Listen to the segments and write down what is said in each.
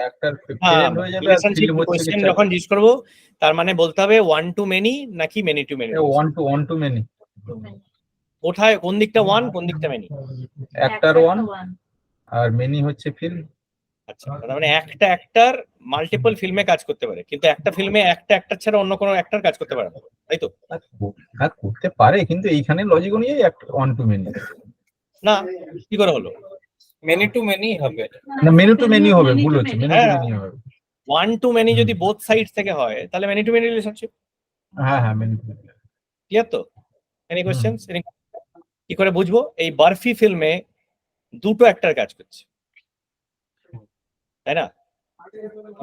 একটা প্যারেন্ট হয়ে যাবে আর রিলেশনশিপ ফিল্ম হচ্ছে কোশ্চেন যখন জিজ্ঞেস করবো তার মানে বলতে হবে ওয়ান টু মেনি নাকি many to many. One to many. কোথায় কোন দিকটা ওয়ান কোন দিকটা মেনি? একটার ওয়ান আর মেনি হচ্ছে ফিল্ম। আচ্ছা, তার মানে একটা অ্যাক্টর মাল্টিপল ফিল্মে কাজ করতে পারে, কিন্তু একটা ফিল্মে একটা অ্যাক্টর ছাড়া অন্য কোনো অ্যাক্টর কাজ করতে পারে না, তাই তো? হ্যাঁ করতে পারে, কিন্তু এইখানে লজিক অনুযায়ী ওয়ান টু মেনি না, কি করে হলো? মেনি টু মেনি হবে না, মেনি টু মেনি হবে, ভুল হচ্ছে, মেনি টু মেনি হবে। ওয়ান টু মেনি যদি বোথ সাইড থেকে হয় তাহলে মেনি টু মেনি রিলেশনশিপ। হ্যাঁ হ্যাঁ, মেনি টু মেনি। ক্লিয়ার তো? Any questions? কি করে বুঝবো? এই বারফি ফিল্মে দুটো অ্যাক্টর কাজ করছে, তাই না?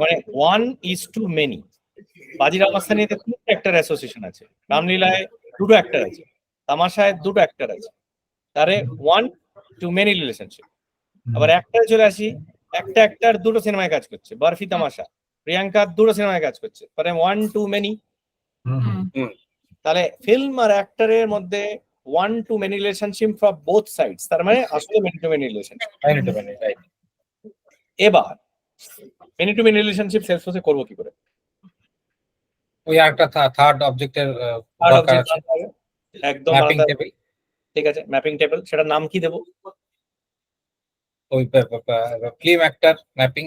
মানে 1:many। বাজিরাও মাস্তানিতে তিনটে অ্যাক্টর অ্যাসোসিয়েশন আছে, রামলীলায় দুটো অ্যাক্টর আছে, তামাশায় দুটো অ্যাক্টর আছে, তারে 1:many রিলেশনশিপ। আবার অ্যাক্টরে চলে আসি, একটা অ্যাক্টর দুটো সিনেমায় কাজ করছে, বারফি তামাশা, প্রিয়াঙ্কা দুটো সিনেমায় কাজ করছে, তাহলে 1:many। তাহলে ফিল্ম আর অ্যাক্টরের মধ্যে 1:many relationship for both sides, তার মানে আসলে মেনি টু মেনি রিলেশনশিপ। এবার মেনি টু মেনি রিলেশনশিপ সেলসফোর্সে করবো কি করে? ওই একটা থার্ড অবজেক্টের দরকার আছে, একদম ম্যাপিং টেবিল। ঠিক আছে, ম্যাপিং টেবিল, সেটার নাম কি দেবো? ওই film actor mapping.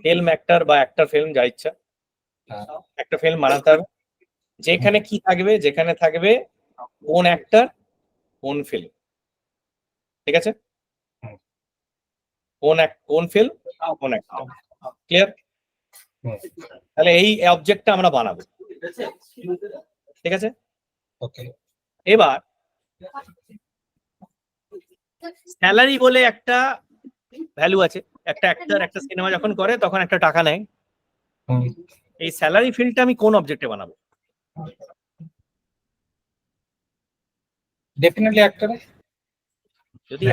Film actor বা অ্যাক্টর ফিল্ম, যা ইচ্ছা একটা ফিল্ম বানাতে হবে, যেখানে কি থাকবে, যেখানে থাকবে কোন অ্যাক্টর কোন ফিল্ম, ঠিক আছে? কোন ফিল্ম কোন অ্যাক্টর, ক্লিয়ার? তাহলে এই অবজেক্টটা আমরা বানাবো, ঠিক আছে? ওকে। এবার স্যালারি বলে একটা ভ্যালু আছে, একটা অ্যাক্টর একটা সিনেমা যখন করে তখন একটা টাকা নেয়। এই স্যালারি ফিল্ডটা আমি কোন অবজেক্টে বানাবো? ডেফিনেটলি অ্যাক্টরে। যদি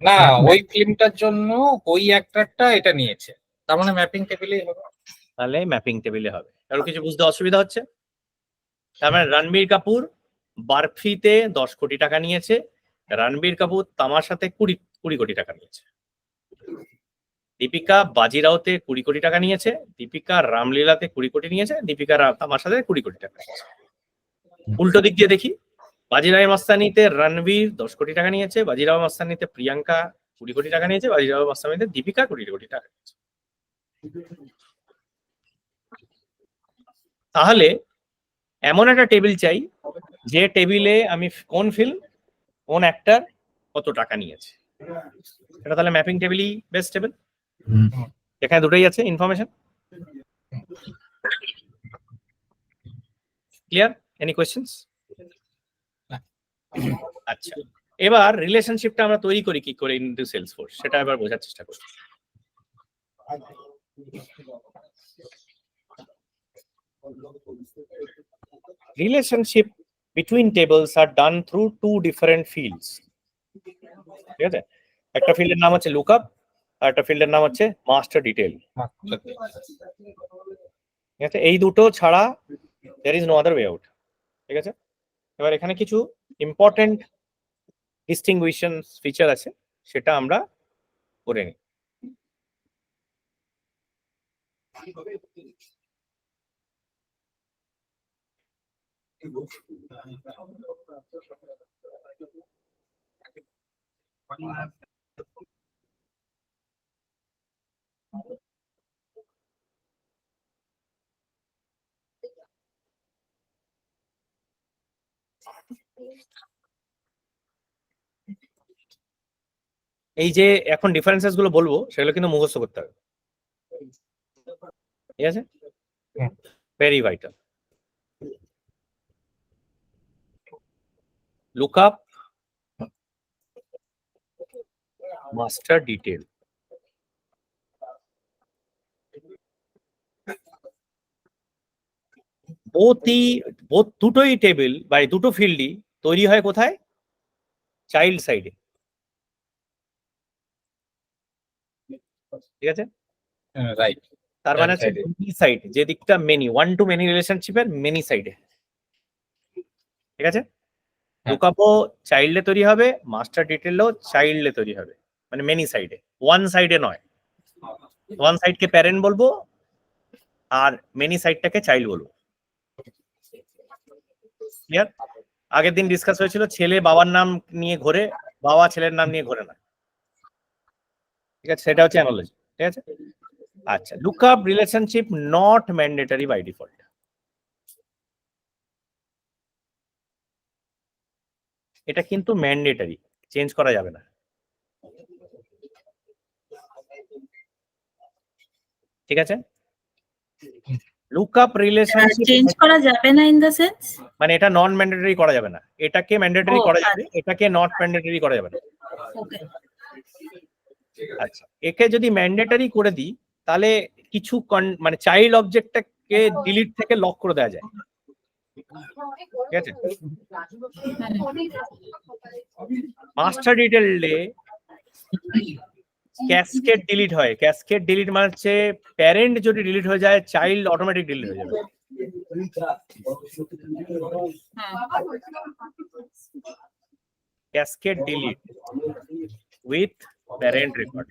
না, ওই ফিল্মটার জন্য ওই অ্যাক্টরটা এটা নিয়েছে, তার মানে ম্যাপিং টেবিলেই হবে। তাহলে ম্যাপিং টেবিলে হবে। কারো কিছু বুঝতে অসুবিধা হচ্ছে? তার মানে রণবীর কাপুর বারফিতে 10 কোটি টাকা নিয়েছে, রণবীর কাপুর তামাশাতে 20 কোটি টাকা নিয়েছে, দীপিকা বাজিরাওতে 20 কোটি টাকা নিয়েছে, দীপিকা রামলীলাতে 20 কোটি নিয়েছে, দীপিকা তামাশাতে 20 কোটি টাকা নিয়েছে। উল্টো দিক দিয়ে দেখি, বাজিরাও মাস্তানিতে রণবীর 10 কোটি টাকা নিয়েছে, বাজিরাও মাস্তানিতে প্রিয়াঙ্কা 20 কোটি টাকা নিয়েছে, বাজিরাও মাস্তানিতে দীপিকা 20 কোটি টাকা নিয়েছে। তাহলে এমন একটা টেবিল চাই যে টেবিলে আমি কোন ফিল্ম কোন অ্যাক্টর কত টাকা নিয়েছে, এটা তাহলে ম্যাপিং টেবিলই বেস্ট টেবিল। এখানে দুটোই আছে ইনফরমেশন। ক্লিয়ার? Any questions? আচ্ছা, এবার রিলেশনশিপটা আমরা তৈরি করি কি করে ইনটু সেলসফোর্স, সেটা এবার বোঝার চেষ্টা করি। Relationship between tables are done through two different fields, ঠিক আছে? একটা ফিল্ডের নাম হচ্ছে লুকআপ আর একটা ফিল্ডের নাম হচ্ছে মাস্টার ডিটেল, ঠিক আছে? এই দুটো ছাড়া there is no other way out, ঠিক আছে? এবার এখানে কিছু ইম্পর্টেন্ট ডিস্টিংগুইশন ফিচার আছে, সেটা আমরা করে নিই। এই যে এখন ডিফারেন্সেস গুলো বলবো সেগুলো কিন্তু মুখস্থ করতে হবে, ঠিক আছে? Very vital. Lookup, master detail. দুটোই টেবিল বা দুটো ফিল্ডই তৈরি হয় কোথায়? চাইল্ড সাইডে, ঠিক আছে? রাইট। তার মানে হচ্ছে মেনি সাইড, যে দিকটা মেনি, ওয়ান টু মেনি রিলেশনশিপের মেনি সাইডে, ঠিক আছে? লুকআপও চাইল্ডে তৈরি হবে, মাস্টার ডিটেলও চাইল্ডে তৈরি হবে, মানে মেনি সাইডে, ওয়ান সাইডে নয়। ওয়ান সাইডকে প্যারেন্ট বলবো আর মেনি সাইডটাকে চাইল্ড বলবো। ক্লিয়ার? আগের দিন ডিসকাস হয়েছিল ছেলে বাবার নাম নিয়ে ঘোরে, বাবা ছেলের নাম নিয়ে ঘোরে না। ঠিক আছে, সেটা হচ্ছে অ্যানালজি। ঠিক আছে, আচ্ছা। Lookup relationship not mandatory by default. এটা কিন্তু ম্যান্ডেটরি, চেঞ্জ করা যাবে না। ঠিক আছে, লুকআপ রিলেশনশিপ চেঞ্জ করা যাবে না ইন দ্য সেন্স, মানে এটা নন ম্যান্ডেটরি করা যাবে না, এটাকে ম্যান্ডেটরি ও, করা যাবে, এটাকে নট ম্যান্ডেটরি করা যাবে না। ওকে। আচ্ছা, একে যদি ম্যান্ডেটরি করে দিই তাহলে কিছু মানে চাইল্ড অবজেক্টটাকে ডিলিট থেকে লক করে দেওয়া যায়। ঠিক আছে, মাস্টার ডিটেইলডে ক্যাসকেড ডিলিট হয়। ক্যাসকেড ডিলিট মানে হচ্ছে প্যারেন্ট যদি ডিলিট হয়ে যায় চাইল্ড অটোমেটিক ডিলিট হয়ে যাবে। Cascade delete with parent record.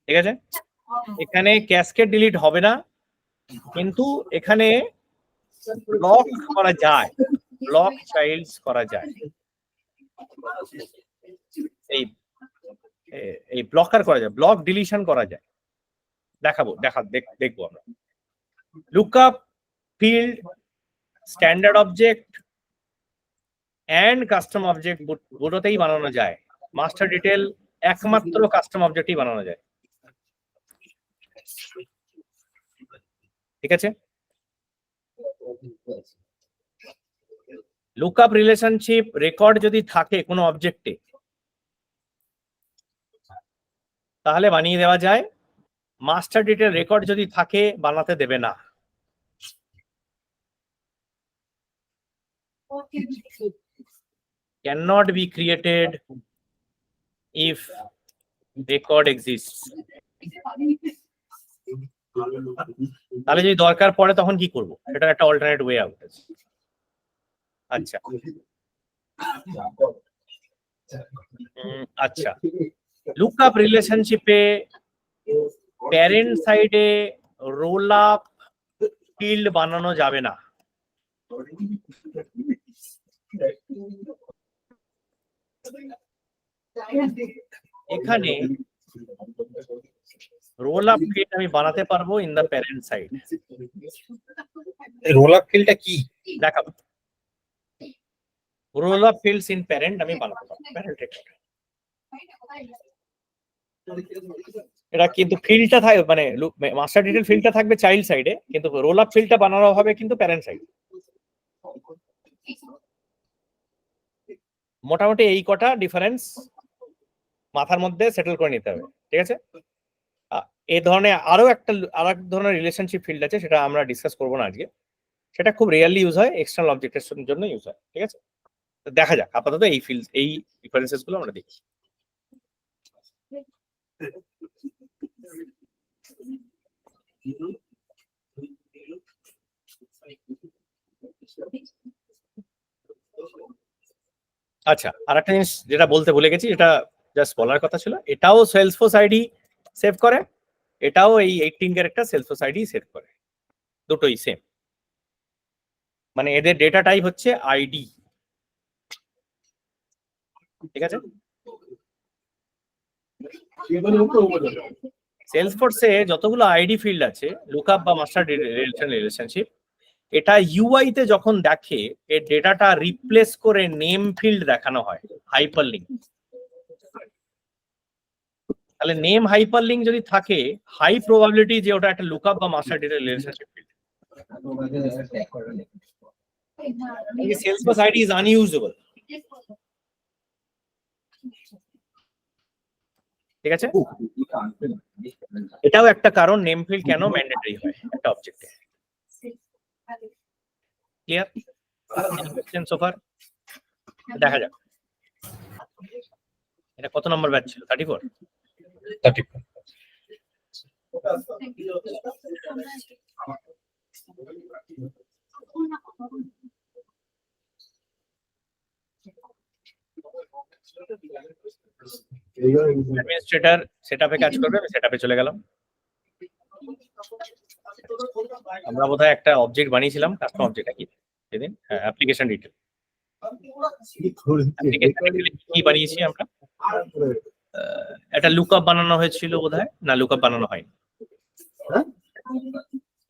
ঠিক আছে, এখানে ক্যাসকেড ডিলিট হবে না, কিন্তু এখানে ব্লক করা যায়, ব্লক চাইল্ডস করা যায়। এই ব্লকার করা যায়, ব্লক ডিলিশন করা যায়। দেখাবো, দেখবো আমরা। Lookup field standard object and custom object দুটোতেই বানানো যায়। মাস্টার ডিটেল একমাত্র কাস্টম অবজেক্টই বানানো যায়। ঠিক আছে, লুকআপ রিলেশনশিপ রেকর্ড যদি থাকে কোনো অবজেক্টে তাহলে বানিয়ে দেওয়া যায়। মাস্টার ডিটেল রেকর্ড যদি থাকে বানাতে দেবে না। cannot be created if record exists. তাহলে যদি দরকার পড়ে তখন কি করব, সেটার একটা অল্টারনেট ওয়ে আউট আছে। আচ্ছা, আচ্ছা, লুকআপ রিলেশনশিপে প্যারেন্ট সাইডে রোল আপ ফিল্ড বানানো যাবে না। এখানে রোল আপ ফিল্ড আমি বানাতে পারবো in the parent side. Roll up ফিল্ডটা কি দেখাবো। Roll up fields in parent আমি বানাতে পারবো প্যারেন্ট রেকর্ড। এটা কিন্তু ফিল্ডটা থাকবে, মানে মাস্টার ডিটেল ফিল্ডটা থাকবে চাইল্ড সাইডে, কিন্তু রোল আপ ফিল্ডটা বানানো হবে কিন্তু প্যারেন্ট সাইড। মোটামুটি এই কটা ডিফারেন্স মাথার মধ্যে সেটেল করে নিতে হবে। ঠিক আছে, এই ধরনের আরেক ধরনের রিলেশনশিপ ফিল্ড আছে, সেটা আমরা ডিসকাস করবো না আজকে। সেটা খুব রিয়ারলি ইউজ হয়, এক্সটার্নাল অবজেক্টের জন্য ইউজ হয়। ঠিক আছে, তো দেখা যাক, আপাতত এই ফিল্ড, এই ডিফারেন্সেস গুলো আমরা দেখি। আচ্ছা, আরেকটা জিনিস যেটা বলতে ভুলে গেছি, এটা জাস্ট বলার কথা ছিল, এটাও সেলসফোর্স আইডি সেভ করে, এটাও এই 18 ক্যারেক্টার সেলসফোর্স আইডি সেভ করে, দুটোই সেম। মানে এদের ডেটা টাইপ হচ্ছে আইডি। ঠিক আছে, সেলসফোর্সে যতগুলো আইডি ফিল্ড আছে লুকআপ বা মাস্টার রিলেশনশিপ, এটা ইউআই তে যখন দেখে এর ডেটাটা রিপ্লেস করে নেম ফিল্ড দেখানো হয় হাইপারলিংক। তাহলে নেম হাইপারলিংক যদি থাকে, হাই প্রবাবিলিটি যে ওটা একটা লুকআপ বা master detail relationship field. Salesforce ID is unusable. ঠিক আছে, এটাও একটা কারণ নেম ফিল্ড কেন ম্যান্ডেটরি হয় একটা অবজেক্টে। ক্লিয়ার? Question so far? দেখা যাক এটা কত নম্বর ব্যাচ ছিল। 34। অ্যাডমিনিস্ট্রেটর সেটআপে কাজ করবে, আমি সেটআপে চলে গেলাম। আমরা বোধহয় একটা অবজেক্ট বানিয়েছিলাম, কাস্টম অবজেক্ট কি সেদিন, হ্যাঁ অ্যাপ্লিকেশন ডিটেল। কি বানিয়েছি আমরা? একটা লুকআপ বানানো হয়েছিল বোধহয়, না লুকআপ বানানো হয়নি।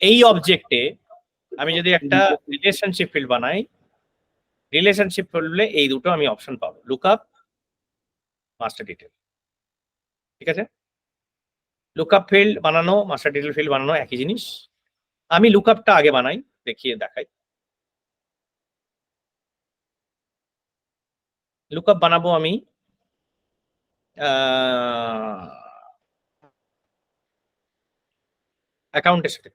এই অবজেক্টে আমি যদি একটা রিলেশনশিপ ফিল্ড বানাই, রিলেশনশিপ ফিল্ডে এই দুটো আমি অপশন পাবো, লুকআপ, মাস্টার ডিটেল। ঠিক আছে, লুকআপ ফিল্ড বানানো, মাস্টার ডিটেল ফিল্ড বানানো একই জিনিস। আমি লুকআপটা আগে বানাই, দেখাই। লুকআপ বানাবো আমি অ্যাকাউন্টের সাথে।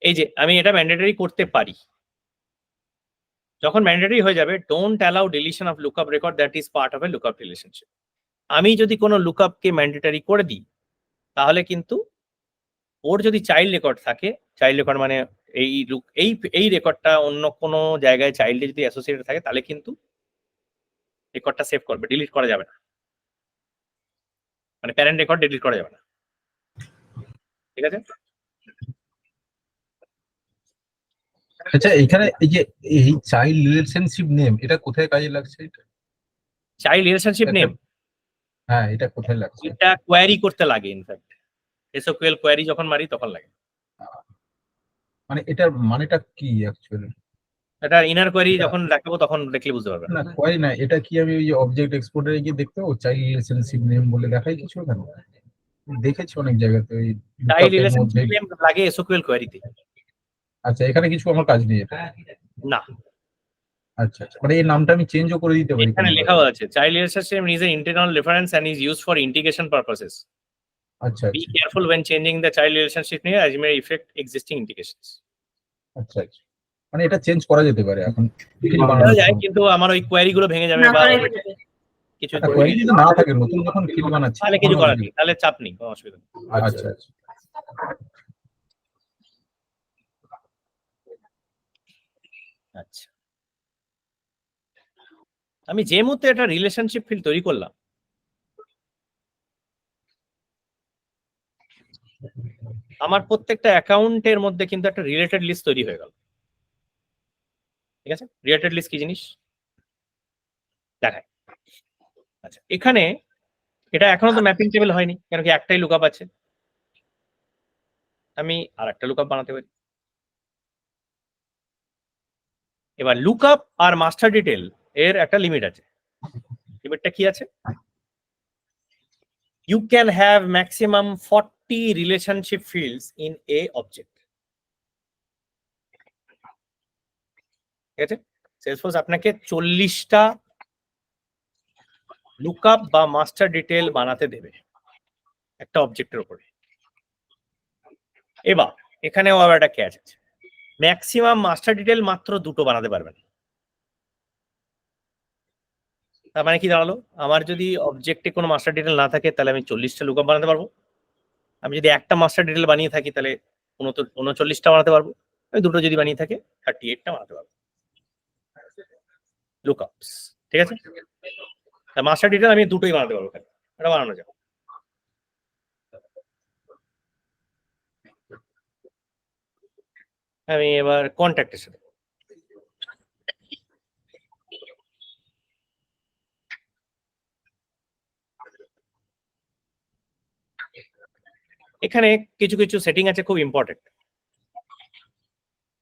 এই যে আমি এটা ম্যান্ডেটরি করতে পারি। যখন ম্যান্ডেটরি হয়ে যাবে, don't allow deletion of lookup record that is part of A lookup relationship. আমি যদি কোনো লুকআপকে ম্যান্ডেটরি করে দিই, তাহলে কিন্তু ওর যদি চাইল্ড রেকর্ড থাকে, চাইল্ড রেকর্ড মানে এই রেকর্ডটা অন্য কোনো জায়গায় চাইল্ডে যদি অ্যাসোসিয়েটেড থাকে, তাহলে কিন্তু রেকর্ডটা সেভ করবে, ডিলিট করা যাবে না। মানে প্যারেন্ট রেকর্ড ডিলিট করা যাবে না। ঠিক আছে, আচ্ছা এখানে এই যে এই চাইল্ড রিলেশনশিপ নেম, এটা কোথায় কাজে লাগছে? এটা চাইল্ড রিলেশনশিপ নেম, হ্যাঁ এটা কোথায় লাগছে? এটা কোয়ারি করতে লাগে। ইনফ্যাক্ট এসকিউএল কোয়ারি যখন মারি তখন লাগে। মানে এটার মানেটা কি অ্যাকচুয়ালি? এটা ইনার কোয়ারি যখন দেখাবো তখন দেখলে বুঝতে পারবেন। না কোয়ারি না, এটা কি আমি ওই যে অবজেক্ট এক্সপোর্টারে গিয়ে দেখতে পাবো চাইল্ড রিলেশনশিপ নেম বলে দেখাই কিছু ওখানে? দেখেছি অনেক জায়গাতে ওই চাইল্ড lookup এর মধ্যে। রিলেশনশিপ নেম লাগে এসকিউএল কোয়ারিতে। আচ্ছা এখানে কিছু আমার কাজ নেই এটা? না, আচ্ছা আচ্ছা, মানে এই নামটা আমি চেঞ্জও করে দিতে পারি এখানে কোনোভাবে? লেখা আছে child relationship is an internal reference and is used for integration purposes. আচ্ছা Be আচ্ছা careful when changing the child relationship name as it may affect existing integrations. আচ্ছা আচ্ছা, মানে এটা চেঞ্জ করা যেতে পারে এখন? করা যায়, কিন্তু আমার ওই কোয়ারি গুলো ভেঙে যাবে না বা করাই যাবে। কিছু কোয়ারি যদি না থাকে, নতুন যখন ফিল্ড বানাচ্ছি তাহলে কিছু করার নেই, তাহলে চাপ নেই, কোনো অসুবিধা নেই। আচ্ছা আচ্ছা আচ্ছা, আমি যে মুহূর্তে একটা রিলেশনশিপ ফিল্ড তৈরি করলাম, আমার প্রত্যেকটা অ্যাকাউন্টের মধ্যে কিন্তু একটা রিলেটেড লিস্ট তৈরি হয়ে গেল। ঠিক আছে, রিলেটেড লিস্ট কি জিনিস দেখায়। আচ্ছা, এখানে এটা এখনো তো ম্যাপিং টেবিল হয়নি, কেন কি একটাই লুকআপ আছে। আমি আর একটা লুকআপ বানাতে পারি। এবার লুকআপ আর মাস্টার ডিটেল এর একটা লিমিট আছে। লিমিটটা কি আছে? You can have maximum 40 relationship fields in a object. ঠিক আছে, সেলসফোর্স আপনাকে 40টা লুকআপ বা মাস্টার ডিটেল বানাতে দেবে একটা অবজেক্টের উপরে। এবার এখানেও আবার একটা ক্যাচ আছে, ম্যাক্সিমাম মাস্টার ডিটেল মাত্র দুটো বানাতে পারবেন। তার মানে কি দাঁড়ালো, আমার যদি অবজেক্টে কোনো মাস্টার ডিটেল না থাকে তাহলে আমি 40টা লুকআপ বানাতে পারবো। আমি যদি একটা মাস্টার ডিটেল বানিয়ে থাকি তাহলে 39টা বানাতে পারবো। আমি দুটো যদি বানিয়ে থাকে 38টা বানাতে পারবো লুকআপস। ঠিক আছে, মাস্টার ডিটেল আমি দুটোই বানাতে পারবো, এটা বানানো যাবে। আমি এবার কন্ট্যাক্টের সাথে এখানে কিছু কিছু সেটিং আছে খুব ইম্পর্টেন্ট।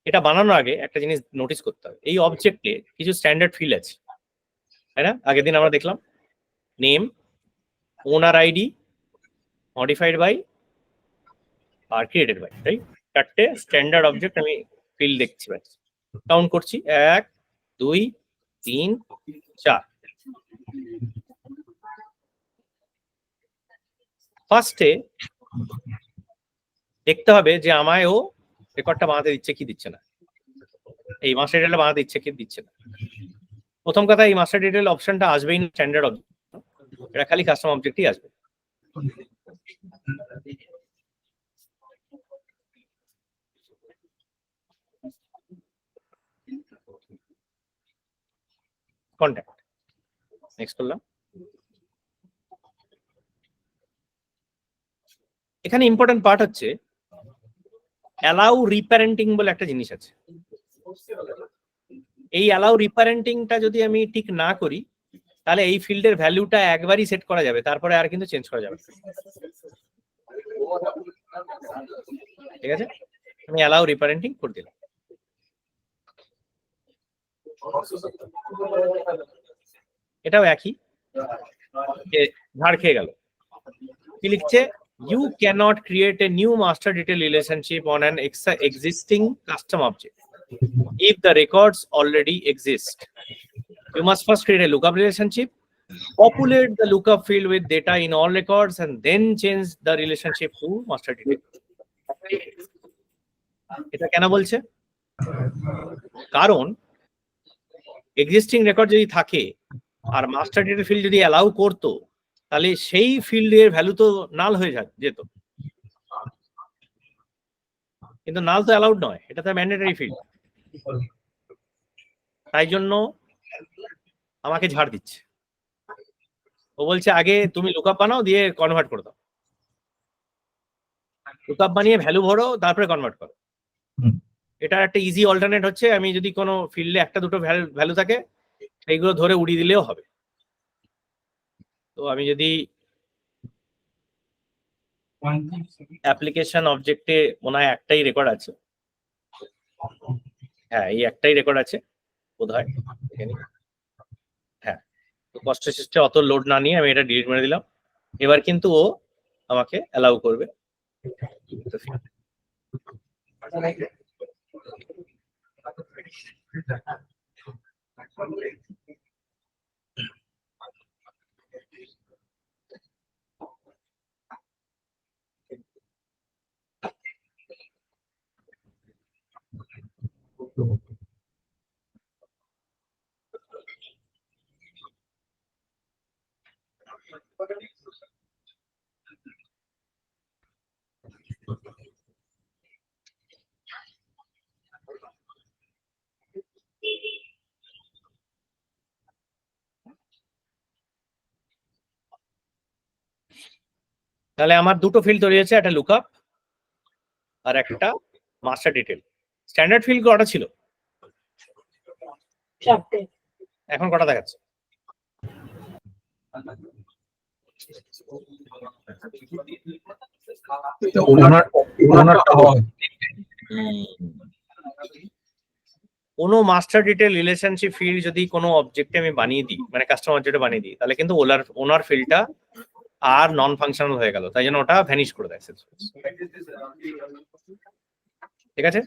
এটা বানানোর আগে একটা জিনিস নোটিস করতে হবে, এই অবজেক্টে কিছু স্ট্যান্ডার্ড ফিল্ড আছে, তাই না? আগের দিন আমরা দেখলাম name, owner ID, modified by আর ক্রিয়েটেড বাই, তাই চারটে স্ট্যান্ডার্ড অবজেক্ট আমি ফিল্ড দেখছি। কাউন্ট করছি 1 2 3 4। ফার্স্টে দেখতে হবে যে আমায় ও রেকর্ডটা বানাতে দিচ্ছে কি দিচ্ছে না, এই মাস্টার ডিটেলটা বানাতে দিচ্ছে কি দিচ্ছে না। প্রথম কথা, এই মাস্টার ডিটেল অপশনটা আসবেই না স্ট্যান্ডার্ড অবজেক্ট, এটা খালি কাস্টম অবজেক্টই আসবে। কন্ট্যাক্ট। নেক্সট করলাম। এখানে ইম্পর্টেন্ট পার্ট হচ্ছে অ্যালাউ রিপ্যারেন্টিং বলে একটা জিনিস আছে। এই অ্যালাউ রিপ্যারেন্টিংটা যদি আমি ঠিক না করি তাহলে এই ফিল্ডের ভ্যালুটা একবারই সেট করা যাবে, তারপরে আর কিন্তু চেঞ্জ করা যাবে না। ঠিক আছে, আমি অ্যালাউ রিপ্যারেন্টিং করে দিলাম। এটাও একই, ঝাড় খেয়ে গেল। কি লিখছে? You cannot create a new master detail relationship on an existing custom object if the records already exist. You must first create a lookup relationship, populate the lookup field with data in all records, and then change the relationship to master detail. এটা কেন বলছে? কারণ existing record যদি থাকে আর master data field যদি allow করতো তাহলে সেই ফিল্ডের ভ্যালু তো নাল হয়ে যেত, কিন্তু নাল তো অ্যালাউড নয়, এটা তো ম্যান্ডেটরি ফিল্ড। তাই জন্য আমাকে ঝাড় দিচ্ছে। ও বলছে আগে তুমি লুকআপ বানাও, দিয়ে কনভার্ট করে দাও। লুকআপ বানিয়ে ভ্যালু ভরো, তারপরে কনভার্ট করো। এটা একটা ইজি অল্টারনেট হচ্ছে, আমি যদি কোনো ফিল্ডে একটা দুটো ভ্যালু থাকে সেইগুলো ধরে উড়িয়ে দিলেও হবে। তো আমি যদি অ্যাপ্লিকেশন অবজেক্টে মনে হয় একটাই রেকর্ড আছে, হ্যাঁ এই একটাই রেকর্ড আছে বোধহয়, হ্যাঁ। তো কষ্ট শেষে অত লোড না নিয়ে আমি এটা ডিলিট মেরে দিলাম। এবার কিন্তু ও আমাকে অ্যালাউ করবে। তাহলে আমার দুটো ফিল্ড তৈরি হয়েছে, একটা লুকআপ আর একটা মাস্টার ডিটেল। স্ট্যান্ডার্ড ফিল্ড কটা ছিল? এখন কটা দেখাচ্ছে? কোনো মাস্টার ডিটেল রিলেশনশিপ ফিল্ড যদি কোনো অবজেক্টে আমি বানিয়ে দিই, মানে কাস্টমার অবজেক্টে বানিয়ে দিই, তাহলে কিন্তু ওনার ফিল্ডটা আর নন ফাংশনাল হয়ে গেল, তাই জন্য ওটা ভ্যানিশ করে দেয়। ঠিক আছে,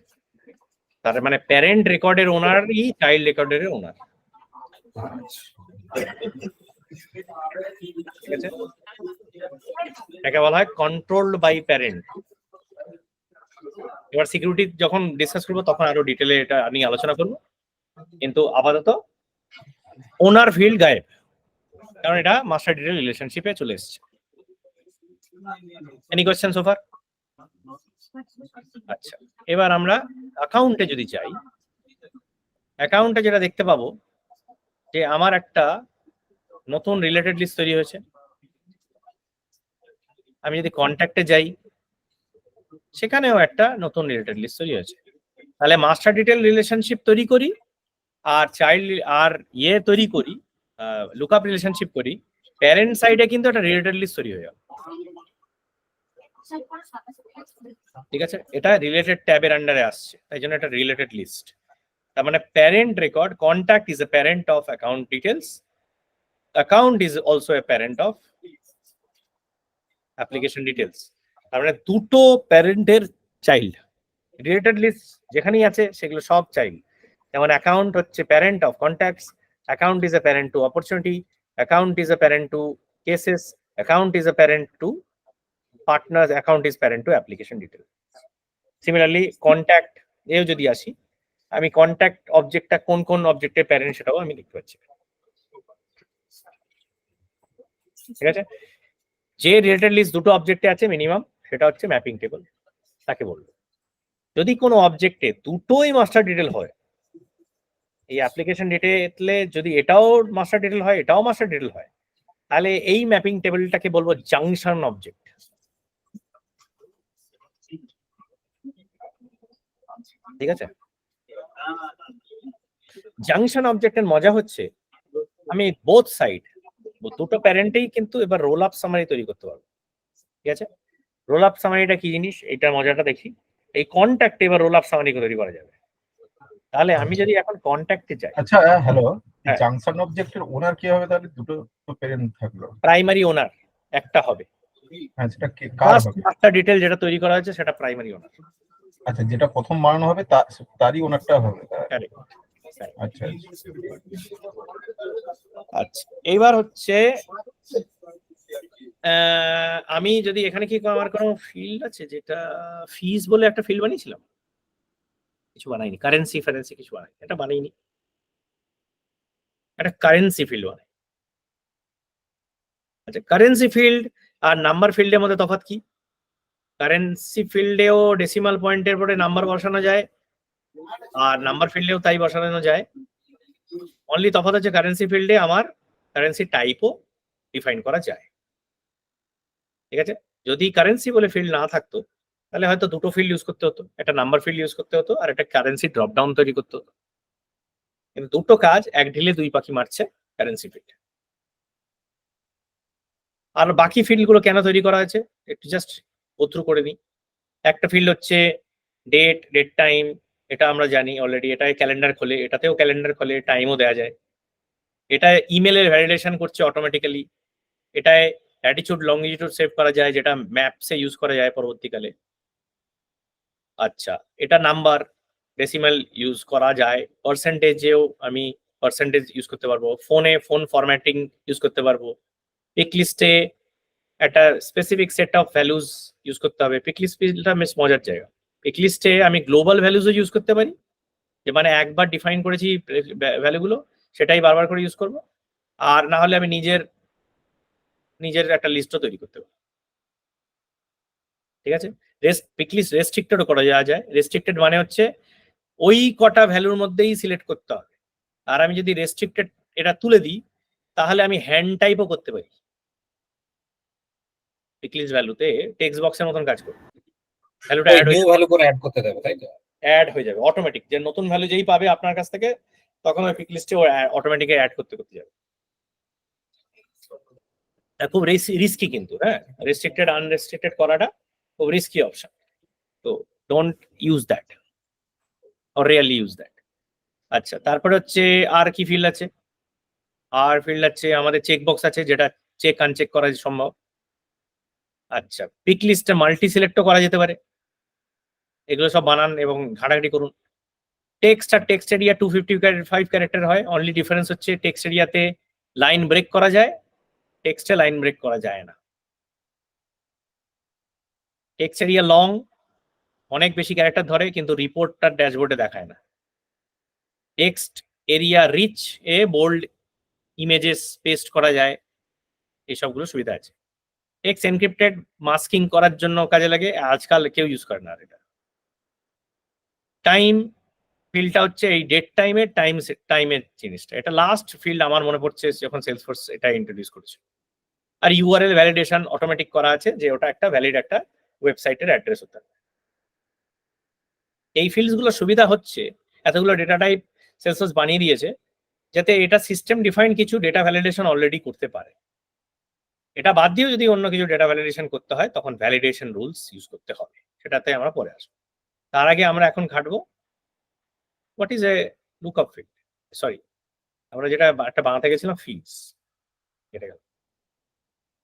তার মানে প্যারেন্ট রেকর্ডের ওনারই চাইল্ড রেকর্ডের ওনার। ঠিক আছে, এটাকে বলা হয় কন্ট্রোলড বাই প্যারেন্ট। এবার সিকিউরিটি যখন ডিসকাস করবো তখন আরো ডিটেলে এটা নিয়ে আলোচনা করবো, কিন্তু আপাতত ওনার ফিল্ড গায়েব, কারণ এটা মাস্টার ডিটেল রিলেশনশিপে চলে এসেছে। Any question so far? আচ্ছা, এবার আমরা অ্যাকাউন্টে যদি যাই, অ্যাকাউন্টে যেটা দেখতে পাবো যে আমার একটা নতুন রিলেটেড লিস্ট তৈরি হয়েছে। আমি যদি কন্ট্যাক্টে যাই সেখানেও একটা নতুন রিলেটেড লিস্ট তৈরি হয়েছে। তাহলে মাস্টার ডিটেল রিলেশনশিপ তৈরি করি আর চাইল্ড আর তৈরি করি, লুকআপ রিলেশনশিপ করি, প্যারেন্ট সাইডে কিন্তু একটা রিলেটেড লিস্ট তৈরি হয়ে যাবে। ঠিক আছে, এটা রিলেটেড ট্যাবের আন্ডারে আসছে, তাই জন্য এটা রিলেটেড লিস্ট। তার মানে parent record, contact is a parent of account details, account is also a parent of application details. তার মানে দুটো প্যারেন্টের চাইল্ড। রিলেটেড লিস্ট যেখানেই আছে সেগুলো সব চাইল্ড। যেমন অ্যাকাউন্ট হচ্ছে parent of contacts, account is a parent to opportunity, account is a parent to cases, account is a parent to partners, account is parent to application detail. Similarly contact এও যদি আসি, আমি contact অবজেক্টটা কোন কোন অবজেক্টের parent সেটাও আমি দেখতে পাচ্ছি। ঠিক আছে, যে রিলেটেড লিস্ট দুটো অবজেক্টে আছে মিনিমাম, সেটা হচ্ছে ম্যাপিং টেবল, তাকে বলবো। যদি কোনো অবজেক্টে দুটোই মাস্টার ডিটেল হয় এই অ্যাপ্লিকেশন ডিটেলে যদি এটাও মাস্টার ডিটেল হয়, এটাও মাস্টার ডিটেল হয়, তাহলে এই ম্যাপিং টেবিলটাকে বলবো জাংশন অবজেক্ট। ঠিক আছে, জাংশন অবজেক্টের মজা হচ্ছে আমি বোথ সাইড দুটো প্যারেন্টেই কিন্তু এবার রোল আপ সামারি তৈরি করতে পারবো। ঠিক আছে, রোল আপ সামারিটা কি জিনিস, এইটার মজাটা দেখি। এই কন্ট্যাক্টে এবার রোল আপ সামারি তৈরি করা যাবে। তাহলে আমি যদি এখন কন্ট্যাক্টে যাই, আচ্ছা হ্যালো, হ্যাঁ। জাংশন অবজেক্টের ওনার কি হবে তাহলে? দুটো তো প্যারেন্ট থাকলো, প্রাইমারি ওনার একটা হবে, হ্যাঁ সেটা কার ফার্স্ট হবে? মাস্টার ডিটেল যেটা তৈরি করা হয়েছে সেটা প্রাইমারি ওনার। আচ্ছা, যেটা প্রথম বানানো হবে তারই ওনারটা হবে, তাই? আচ্ছা আচ্ছা, এইবার হচ্ছে আমি যদি এখানে কি আমার কোনো ফিল্ড আছে, যেটা ফিজ বলে একটা ফিল্ড বানিয়েছিলাম, কিছু বানাইনি, কারেন্সি ফারেন্সি কিছু বানাই, এটা বানাইনি, একটা কারেন্সি ফিল্ড বানাই। আচ্ছা, কারেন্সি ফিল্ড আর নাম্বার ফিল্ডের মধ্যে তফাৎ কি? কারেন্সি ফিল্ডেও ডেসিমাল পয়েন্টের পরে নাম্বার বসানো যায়, আর নাম্বার ফিল্ডেও তাই বসানো যায়। অনলি তফাৎ হচ্ছে কারেন্সি ফিল্ডে আমার কারেন্সি টাইপও ডিফাইন করা যায়। ঠিক আছে, যদি কারেন্সি বলে ফিল্ড না থাকতো তাহলে হয়তো দুটো ফিল্ড ইউজ করতে হতো, একটা নাম্বার ফিল্ড ইউজ করতে হতো আর একটা কারেন্সি ড্রপ ডাউন তৈরি করতে হতো। কিন্তু দুটো কাজ এক ঢিলে দুই পাখি মারছে কারেন্সি ফিল্ড। আর বাকি ফিল্ডগুলো কেন তৈরি করা হয়েছে একটু জাস্ট গোথ্রু করে নিই। একটা ফিল্ড হচ্ছে ডেট টাইম, এটা আমরা জানি অলরেডি, এটাই ক্যালেন্ডার খোলে, এটাতেও ক্যালেন্ডার খোলে, টাইমও দেওয়া যায়। এটা ইমেলের ভ্যালিডেশন করছে অটোমেটিক্যালি, এটায় ল্যাটিটিউড লংজিটিউড সেভ করা যায়, যেটা ম্যাপসে ইউজ করা যায় পরবর্তীকালে। আচ্ছা, এটা নাম্বার ডেসিমাল ইউজ করা যায়, পার্সেন্টেজেও আমি পার্সেন্টেজ ইউজ করতে পারবো, ফোন ফরম্যাটিং ইউজ করতে পারবো, পিক লিস্টে একটা specific set of values use করতে হবে। পিক লিস্টটা বেশ মজার জায়গা। পিক লিস্টে আমি গ্লোবাল ভ্যালুজও ইউজ করতে পারি, যে মানে একবার ডিফাইন করেছি ভ্যালুগুলো সেটাই বারবার করে ইউজ করব, আর না হলে আমি নিজের একটা লিস্টও তৈরি করতে পারি। ঠিক আছে, পিক লিস্ট রেস্ট্রিক্টেডও করা যায়। রেস্ট্রিক্টেড মানে হচ্ছে ওই কটা ভ্যালুর মধ্যেই সিলেক্ট করতে হবে। আর আমি যদি রেস্ট্রিক্টেড এটা তুলে দিই তাহলে আমি হ্যান্ড টাইপও করতে পারি। পিক লিস্ট ভ্যালুতে টেক্সট বক্সের মতন কাজ করবে, ভ্যালুটা নিউ ভ্যালু করে অ্যাড করতে দেবে, তাই তো? অ্যাড হয়ে যাবে অটোমেটিক, যে নতুন ভ্যালু যেই পাবে আপনার কাছ থেকে তখন ওই পিক লিস্টে অটোমেটিক অ্যাড করতে যাবে। খুব রিস্কি কিন্তু, হ্যাঁ, রেস্ট্রিক্টেড আনরেস্ট্রিক্টেড করাটা খুব রিস্কি অপশন, তো don't use that or really use that. আচ্ছা, তারপরে হচ্ছে আর কি ফিল্ড আছে? আর ফিল্ড আছে আমাদের চেক বক্স আছে, যেটা চেক আনচেক করা সম্ভব। আচ্ছা, পিক লিস্টে মাল্টি সিলেক্টও করা যেতে পারে, এগুলো সব বানান এবং ঘাটাঘাটি করুন। টেক্সট আর টেক্সট এরিয়া 255 ক্যারেক্টার হয়, অনলি ডিফারেন্স হচ্ছে টেক্সট এরিয়াতে লাইন ব্রেক করা যায়, টেক্সটে লাইন ব্রেক করা যায় না। টেক্সট এরিয়া লং, অনেক বেশি ক্যারেক্টার ধরে, কিন্তু রিপোর্টটার ড্যাশবোর্ডে দেখায় না। টেক্সট এরিয়া রিচ এ বোল্ড ইমেজেস পেস্ট করা যায়, এইসবগুলো সুবিধা আছে। টেক্সট এনক্রিপ্টেড মাস্কিং করার জন্য কাজে লাগে, আজকাল কেউ ইউজ করে না আর এটা। টাইম ফিল্ডটা হচ্ছে এই ডেট টাইমের জিনিসটা, এটা লাস্ট ফিল্ড আমার মনে পড়ছে যখন সেলসফোর্স এটা ইন্ট্রোডিউস করেছে। আর ইউআরএল ভ্যালিডেশন অটোমেটিক করা আছে, যে ওটা একটা ভ্যালিড একটা ওয়েবসাইটের অ্যাড্রেস হতে হবে। এই ফিল্ডস গুলো সুবিধা হচ্ছে, এতগুলো ডেটা টাইপ সেলসফোর্স বানিয়ে দিয়েছে যাতে এটা সিস্টেম ডিফাইন্ড কিছু ডেটা ভ্যালিডেশন অলরেডি করতে পারে। এটা বাদ দিয়েও যদি অন্য কিছু ডেটা ভ্যালিডেশন করতে হয় তখন ভ্যালিডেশন রুলস ইউজ করতে হবে, সেটাতে আমরা পরে আসবো। তার আগে আমরা এখন ঘাটবো what is a lookup field, sorry আমরা যেটা একটা বানাতে গেছিলাম ফিল্ডস, এটা গেল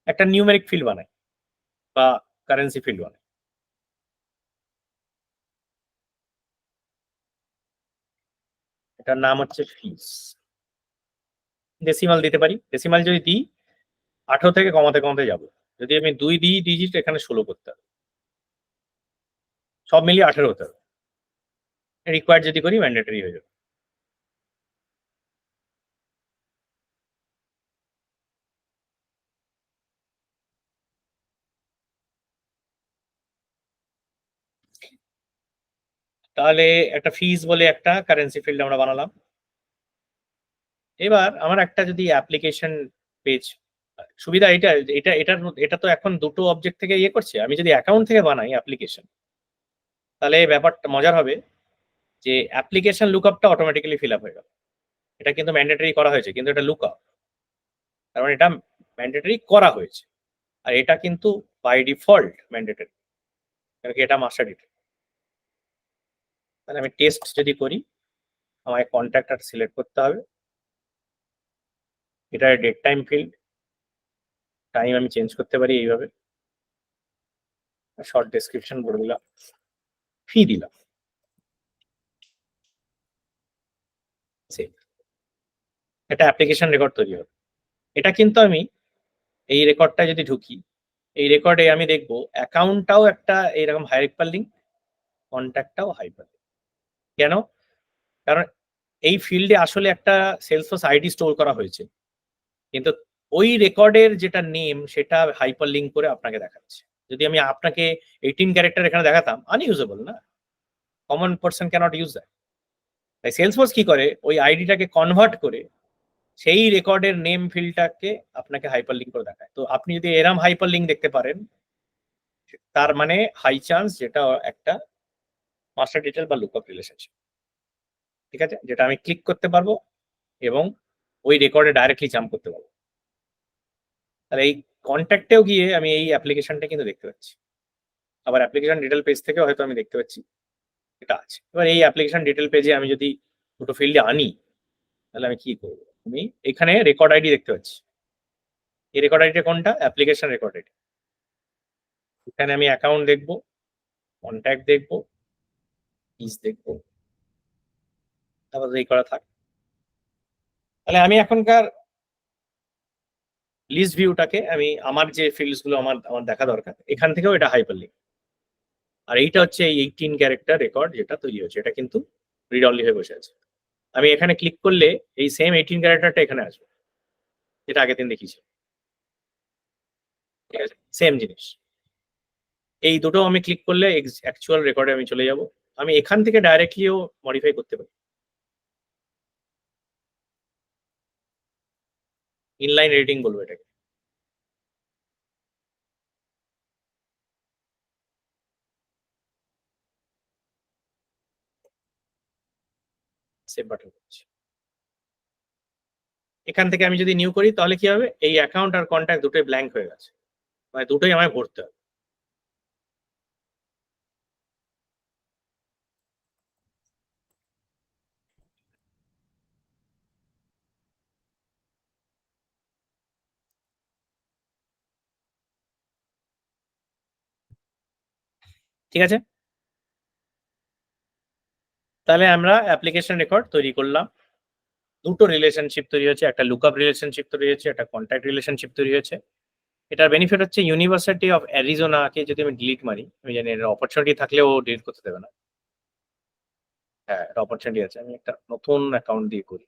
একটা নিউমেরিক ফিল্ড বানাই বা কারেন্সি ফিল্ড বানাই। এটার নাম হচ্ছে ফিস। ডেসিমাল দিতে পারি, ডেসিমাল যদি দিই 18 থেকে কমাতে কমাতে যাবো, যদি আমি 2 দিই ডিজিট এখানে 16 করতে হবে, সব মিলিয়ে 18 হতে হবে। রিকোয়ার্ড যদি করি ম্যান্ডেটরি হয়ে যাবে। তাহলে একটা ফিস বলে একটা কারেন্সি ফিল্ড আমরা বানালাম। এবার আমার একটা যদি অ্যাপ্লিকেশন পেজ, সুবিধা এটা এটা এটার এটা তো এখন দুটো অবজেক্ট থেকে ইয়ে করছে। আমি যদি অ্যাকাউন্ট থেকে বানাই অ্যাপ্লিকেশন, তাহলে ব্যাপারটা মজার হবে যে অ্যাপ্লিকেশন লুকআপটা অটোমেটিক্যালি ফিল আপ হয়ে গেল। এটা কিন্তু ম্যান্ডেটরি করা হয়েছে, কিন্তু এটা লুকআপ, তার মানে এটা ম্যান্ডেটরি করা হয়েছে। আর এটা কিন্তু বাই ডিফল্ট ম্যান্ডেটরি, কারণ কি এটা মাস্টার ডিটেল। তাহলে আমি টেস্ট যদি করি, আমায় কন্ট্যাক্টটা সিলেক্ট করতে হবে। এটা ডেট টাইম ফিল্ড, টাইম আমি চেঞ্জ করতে পারি এইভাবে, শর্ট ডেসক্রিপশন বলে দিলাম, ফি দিলাম, এটা অ্যাপ্লিকেশন রেকর্ড তৈরি হবে। এটা কিন্তু আমি এই রেকর্ডটা যদি ঢুকি, এই রেকর্ডে আমি দেখবো অ্যাকাউন্টটাও একটা এইরকম হাইপার লিঙ্ক, কন্ট্যাক্টটাও হাইপার লিঙ্ক। কেন? কারণ এই ফিল্ডে আসলে একটা সেলসফোর্স আইডি স্টোর করা হয়েছে, কিন্তু ওই রেকর্ডের যেটা নেম সেটা হাইপার লিঙ্ক করে আপনাকে দেখাচ্ছে। যদি আমি আপনাকে 18 ক্যারেক্টার এখানে দেখাতাম, আনইউজেবল না, common person cannot use that. তাই সেলসফোর্স কি করে, ওই আইডিটাকে কনভার্ট করে সেই রেকর্ডের নেম ফিল্ডটাকে আপনাকে হাইপার লিঙ্ক করে দেখায়। তো আপনি যদি এরম হাইপার লিঙ্ক দেখতে পারেন, তার মানে হাই চান্স যেটা একটা মাস্টার ডিটেল বা লুকআপ রিলেশনশিপ, ঠিক আছে, যেটা আমি ক্লিক করতে পারবো এবং ওই রেকর্ডে ডাইরেক্টলি জাম্প করতে পারবো। তাহলে এই কন্ট্যাক্টেও গিয়ে আমি এই অ্যাপ্লিকেশনটা কিন্তু দেখতে পাচ্ছি, আবার অ্যাপ্লিকেশন ডিটেল পেজ থেকে হয়তো আমি দেখতে পাচ্ছি এটা আছে। এবার এই অ্যাপ্লিকেশন ডিটেল পেজে আমি যদি দুটো ফিল্ডে আনি, তাহলে আমি কি করবো, আমি এখানে রেকর্ড আইডি দেখতে পাচ্ছি। এই রেকর্ড আইডিটা কোনটা? Application record ID. এখানে আমি অ্যাকাউন্ট দেখবো, কন্ট্যাক্ট দেখবো, পিস দেখবো, তারপর এই করা থাক। তাহলে আমি এখনকার লিস্ট ভিউটাকে আমি আমার যে ফিল্ডস গুলো আমার আমার দেখা দরকার, এখান থেকেও এটা হাইপার লিঙ্ক। আর এইটা হচ্ছে এই 18 ক্যারেক্টার রেকর্ড যেটা তৈরি হচ্ছে, এটা কিন্তু রিড অনলি হয়ে বসে আছে। আমি এখানে ক্লিক করলে এই সেম 18 ক্যারেক্টারটা এখানে আসবে, যেটা আগের দিন দেখিয়েছি, ঠিক আছে, সেম জিনিস। এই দুটো আমি ক্লিক করলে অ্যাকচুয়াল রেকর্ডে আমি চলে যাব। আমি এখান থেকে ডাইরেক্টলিও মডিফাই করতে পারি, ইনলাইন এডিটিং বলবো এটাকে। সেভ বাটন করছি। এখান থেকে আমি যদি নিউ করি, তাহলে কি হবে, এই অ্যাকাউন্ট আর কন্ট্যাক্ট দুটোই ব্ল্যাঙ্ক হয়ে গেছে, মানে দুটোই আমায় ভরতে হবে। ঠিক আছে, তাহলে আমরা অ্যাপ্লিকেশন রেকর্ড তৈরি করলাম, দুটো রিলেশনশিপ তৈরি হয়েছে, একটা লুকআপ রিলেশনশিপ তৈরি হয়েছে, একটা কন্ট্যাক্ট রিলেশনশিপ তৈরি হয়েছে। এটার বেনিফিট হচ্ছে ইউনিভার্সিটি অফ অ্যারিজোনাকে যদি আমি ডিলিট মারি, আমি জানি এর অপরচুনিটি থাকলেও ডিলিট করতে দেবে না। হ্যাঁ, এটা অপরচুনিটি আছে, আমি একটা নতুন অ্যাকাউন্ট দিয়ে করি।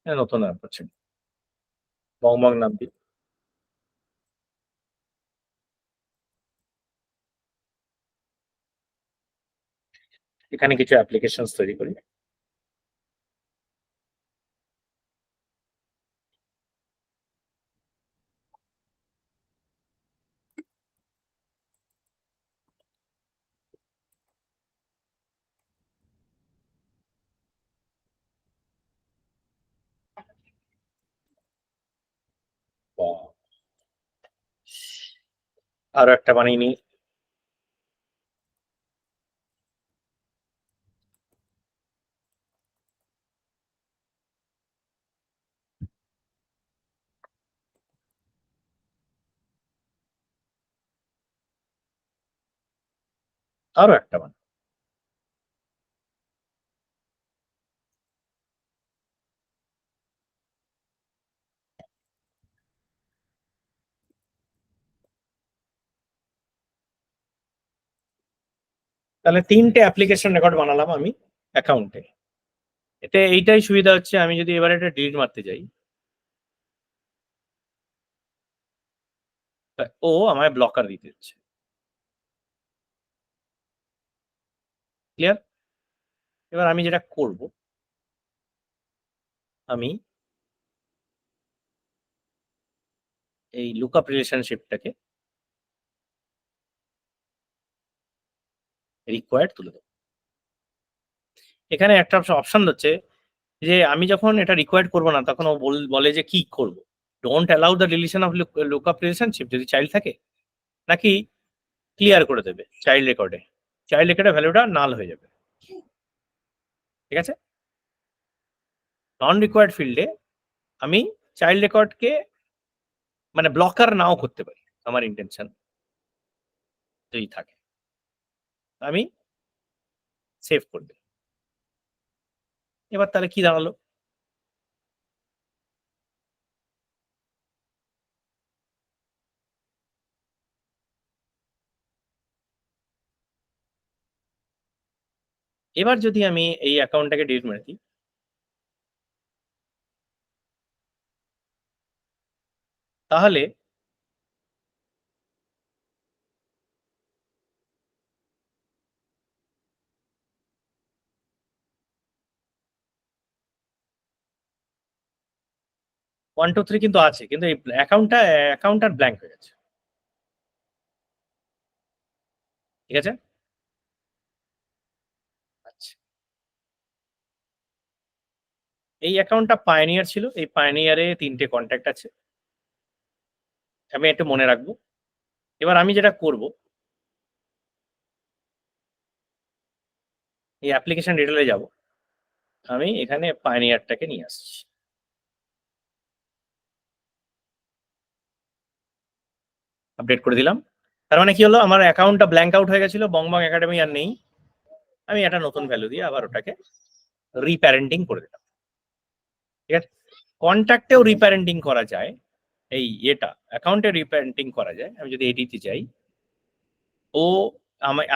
হ্যাঁ, নতুন অপরচুনিটি, বং নাম দিই। এখানে কিছু অ্যাপ্লিকেশন তৈরি করি। আরো একটা বানিয়ে নিই। আরো একটা বানাই। তাহলে 3টে অ্যাপ্লিকেশন রেকর্ড বানালাম আমি অ্যাকাউন্টে। এতে এইটাই সুবিধা হচ্ছে, আমি যদি এবার এটা ডিলিট মারতে যাই, ও আমায় ব্লকার দিতে হচ্ছে। ক্লিয়ার? এবার আমি যেটা করব, আমি এই লুকআপ রিলেশনশিপটাকে রিকোয়ার্ড তুলে দেবো। এখানে একটা অপশন হচ্ছে যে আমি যখন এটা রিকোয়ার্ড করবো না তখন ও বলে যে কি করব, don't allow the deletion of lookup relationship যদি চাইল্ড থাকে, নাকি ক্লিয়ার করে দেবে চাইল্ড রেকর্ডে, চাইল্ড রেকর্ডে ভ্যালুটা নাল হয়ে যাবে। ঠিক আছে, নন রিকোয়ার্ড ফিল্ডে আমি চাইল্ড রেকর্ডকে মানে ব্লকার নাও করতে পারি, আমার ইন্টেনশন যদি থাকে আমি সেভ করে দিই। এবার তাহলে কি দাঁড়ালো, এবার যদি আমি এই অ্যাকাউন্টটাকে ডিলিট মেরে দিই, তাহলে ওয়ান টু থ্রি কিন্তু আছে, কিন্তু এই অ্যাকাউন্টটা ব্ল্যাঙ্ক হয়ে গেছে। ঠিক আছে, আচ্ছা, এই অ্যাকাউন্টটা পায়োনিয়ার ছিল, এই পায়োনিয়ারে 3টে কন্ট্যাক্ট আছে, আমি একটু মনে রাখবো। এবার আমি যেটা করব, এই অ্যাপ্লিকেশন ডিটেলে যাব, আমি এখানে পায়োনিয়ারটাকে নিয়ে আসছি। আপডেট করে দিলাম। তার মানে কি হলো, আমার অ্যাকাউন্টটা ব্ল্যাঙ্ক আউট হয়ে গেছিল, বং বং একাডেমি আর নেই। আমি একটা নতুন ভ্যালু দিয়ে আবার ওটাকে রিপ্যারেন্টিং করে দিলাম। ঠিক আছে, কন্ট্যাক্টেও রিপ্যারেন্টিং করা যায়, এই এটা অ্যাকাউন্টে রিপ্যারেন্টিং করা যায়। আমি যদি এডিটে যাই, ও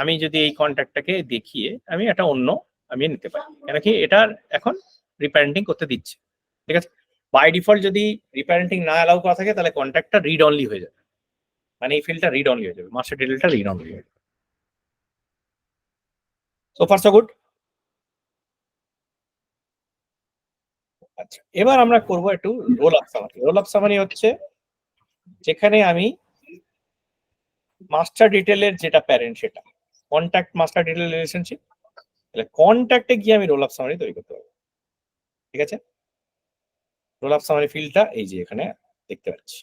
আমি যদি এই কন্ট্যাক্টটাকে দেখিয়ে আমি একটা অন্য আমি নিতে পারি, কেন কি এটার এখন রিপ্যারেন্টিং করতে দিচ্ছে। ঠিক আছে, বাই ডিফল্ট যদি রিপ্যারেন্টিং না অ্যালাউ করা থাকে তাহলে কন্ট্যাক্টটা রিড অনলি হয়ে যাবে, মানে এই ফিল্ডটা রিড অনলি হয়ে যাবে, মাস্টার ডিটেলটা রিড অনলি হয়ে যাবে। So far so good. আচ্ছা, এবার আমরা করব একটু roll up summary. Roll up summary হচ্ছে যেখানে আমি মাস্টার ডিটেলের যেটা প্যারেন্ট সেটা কন্ট্যাক্ট মাস্টার ডিটেল রিলেশনশিপ, তাহলে কন্ট্যাক্টে গিয়ে আমি রোল আপ সামারি তৈরি করতে পারবো। ঠিক আছে, রোল আপ সামারি ফিল্ডটা এই যে এখানে দেখতে পাচ্ছি।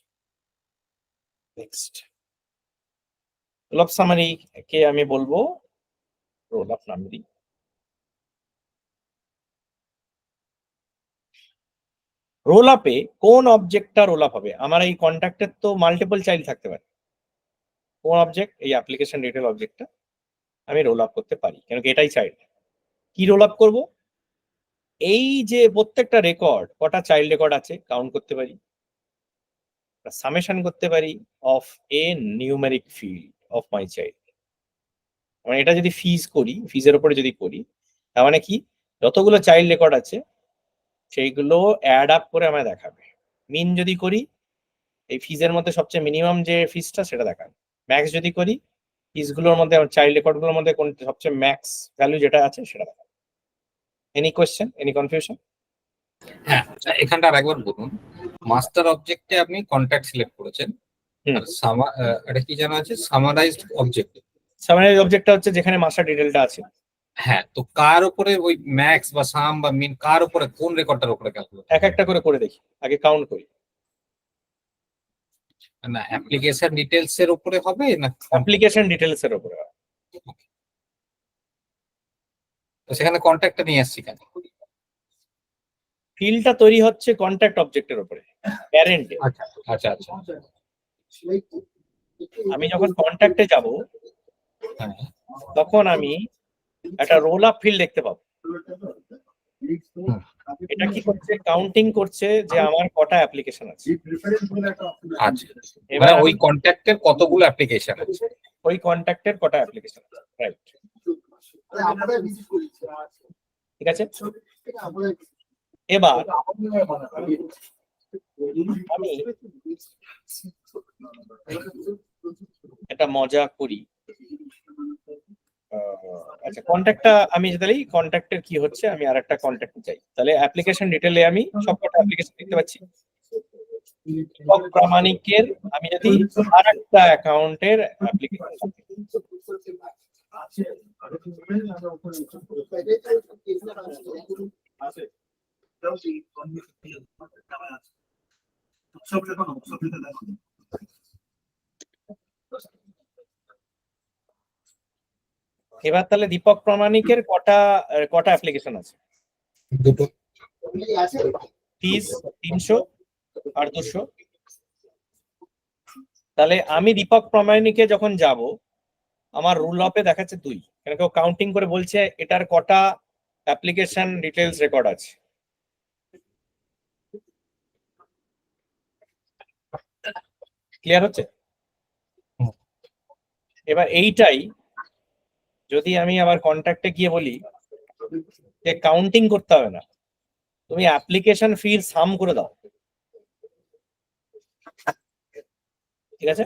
নেক্সট, রোল আপ সামারি কে আমি বলবো রোল আপ নাম দিই। রোল আপে কোন অবজেক্টটা রোল আপ হবে, আমার এই কন্ট্যাক্টের তো মাল্টিপল চাইল্ড থাকতে পারে, কোন অবজেক্ট, এই অ্যাপ্লিকেশন ডিটেল অবজেক্টটা আমি রোল আপ করতে পারি, কেন কি এটাই চাইল্ড। কি রোল আপ করবো, এই যে প্রত্যেকটা রেকর্ড কটা চাইল্ড রেকর্ড আছে কাউন্ট করতে পারি, সামেশন করতে পারি of A numeric field of my child. মানে এটা যদি ফিজ করি, ফিজের উপরে যদি করি, তার মানে কি যতগুলো চাইল্ড রেকর্ড আছে সেইগুলো অ্যাড আপ করে আমায় দেখাবে। মিন যদি করি, এই ফিজের মধ্যে সবচেয়ে মিনিমাম যে ফিজটা সেটা দেখাবে। ম্যাক্স যদি করি, ফিজগুলোর মধ্যে চাইল্ড রেকর্ডগুলোর মধ্যে কোন সবচেয়ে ম্যাক্স ভ্যালু যেটা আছে সেটা দেখাবে। Any question, any confusion? হ্যাঁ, এখানটা আরেকবার বলুন। মাস্টার অবজেক্টে আপনি কন্ট্যাক্ট সিলেক্ট করেছেন, আর এটা কি জানা আছে, সামারাইজড অবজেক্ট। সামারাইজ অবজেক্টটা হচ্ছে যেখানে মাস্টার ডিটেলটা আছে। হ্যাঁ, তো কার উপরে ওই ম্যাক্স বা সাম বা মিন কার উপরে, কোন রেকর্ডটার উপরে ক্যালকুলেট? এক একটা করে দেখি, আগে কাউন্ট করি। না, অ্যাপ্লিকেশন ডিটেলস এর উপরে হবে না অ্যাপ্লিকেশন ডিটেলস এর উপরে হবে। তো সেখানে কন্ট্যাক্টটা নিয়ে আসছি কেন? ফিল্ডটা তৈরি হচ্ছে কন্ট্যাক্ট অবজেক্টের উপরে, প্যারেন্টে। আচ্ছা আচ্ছা আচ্ছা, আমি যখন কন্ট্যাক্টে যাব হ্যাঁ, তখন আমি একটা রোল আপ ফিল্ড দেখতে পাবো। এটা কি করছে, কাউন্টিং করছে যে আমার কটা অ্যাপ্লিকেশন আছে। আচ্ছা, এবার ওই কন্ট্যাক্টের কতগুলো অ্যাপ্লিকেশন আছে, ওই কন্ট্যাক্টের কটা অ্যাপ্লিকেশন আছে, রাইট। ঠিক আছে, এবার আমি একটা মজা করি। আচ্ছা কন্ট্যাক্টটা আমি তাহলে কন্ট্যাক্টের কি হচ্ছে আমি আর একটা কন্ট্যাক্টে যাই, তাহলে অ্যাপ্লিকেশন ডিটেলে আমি সবকটা অ্যাপ্লিকেশন দেখতে পাচ্ছি। দীপক প্রামাণিকের আমি যদি আর একটা অ্যাকাউন্টের অ্যাপ্লিকেশন এবার তাহলে দীপক প্রামাণিকের কটা কটা অ্যাপ্লিকেশন আছে? দুটো। ফিস 300 আর 200। তাহলে আমি দীপক প্রামাণিকে যখন যাব আমার রুল অফে দেখাচ্ছে 2, কেন কেউ কাউন্টিং করে বলছে এটার কটা অ্যাপ্লিকেশন ডিটেলস রেকর্ড আছে। ক্লিয়ার হচ্ছে? এবার এইটাই যদি আমি আবার কন্ট্যাক্টে গিয়ে বলি যে কাউন্টিং করতে হবে না, তুমি অ্যাপ্লিকেশন ফির সাম করে দাও, ঠিক আছে?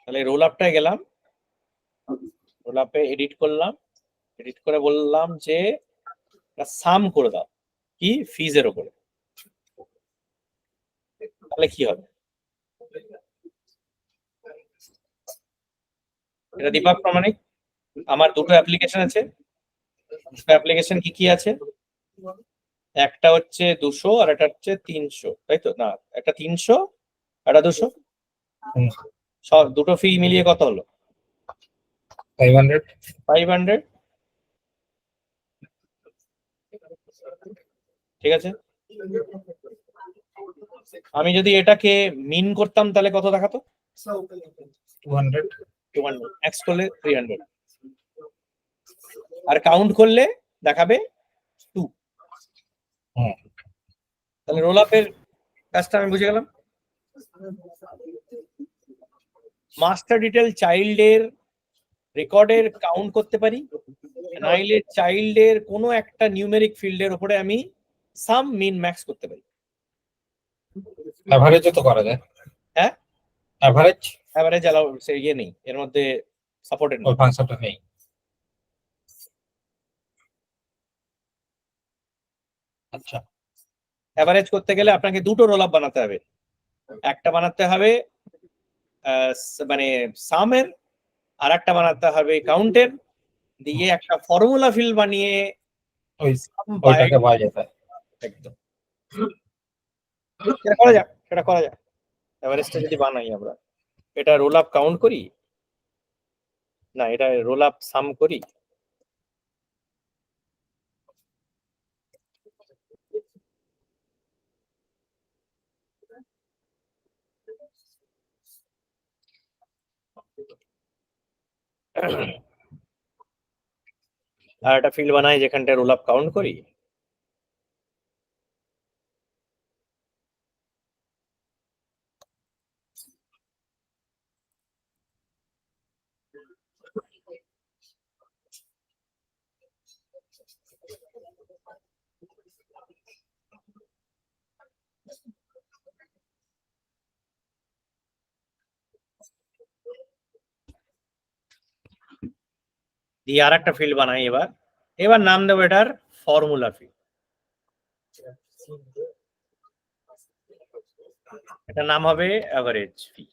তাহলে রোল আপটায় গেলাম, রোল আপে এডিট করলাম, এডিট করে বললাম যে সাম করে দাও কি ফিজের উপরে, তাহলে কি হবে? এটা দীপক প্রামাণিক, আমার দুটো অ্যাপ্লিকেশন আছে। অ্যাপ্লিকেশন কি কি আছে? একটা হচ্ছে 200 আর একটা হচ্ছে 300, তাই তো? না, একটা 300 একটা 200, সব দুটো ফি মিলিয়ে কত হলো? 500। 500, ঠিক আছে। আমি যদি এটাকে মিন করতাম তাহলে কত দেখাতো? 200। 200, এক্স করলে 300, আর কাউন্ট করলে দেখাবে 2। তাহলে রোল আপের কাজটা আমি বুঝে গেলাম। মাস্টার ডিটেল চাইল্ডের রেকর্ডের কাউন্ট করতে পারি, নাইলে চাইল্ডের কোনো একটা নিউমেরিক ফিল্ডের উপরে আমি সাম মিন ম্যাক্স করতে পারি। এভারেজও তো করা যায়। হ্যাঁ, এভারেজ এভারেজ অ্যালাউ সে ইয়ে নেই এর মধ্যে, সাপোর্টেড ওই নেই। ফাংশনটা নেই। আচ্ছা, এভারেজ করতে গেলে আপনাকে দুটো রোল আপ বানাতে হবে, একটা বানাতে হবে মানে সামের, আর একটা বানাতে হবে কাউন্টের, দিয়ে একটা ফর্মুলা ফিল বানিয়ে ওই sum ওইটাকে by- পাওয়া যেত। একদম সেটা করা যাক, সেটা করা যাক। এভারেজটা যদি বানাই আমরা, এটা রোল আপ কাউন্ট করি না, এটা রোল আপ সাম করি। আর একটা ফিল্ড বানাই যেখানটা রোল আপ কাউন্ট করি। দিয়ে আর একটা ফিল্ড বানাই এবার, এবার নাম দেবো এটার ফর্মুলা ফিল্ড। এটার নাম হবে অ্যাভারেজ ফি।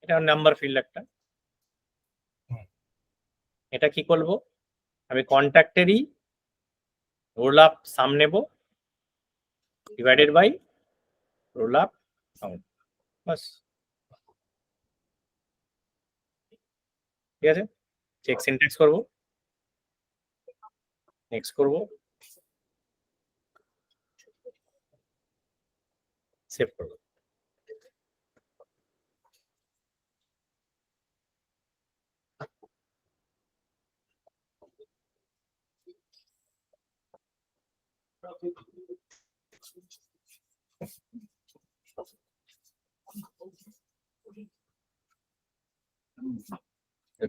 এটা নাম্বার ফিল্ড একটা। এটা কি করব, আমি কন্ট্যাক্টেরই রোল আপ সাম নেব divided by roll up count, বাস। ঠিক আছে, চেক সিনট্যাক্স করব, নেক্সট করব, সেভ করব।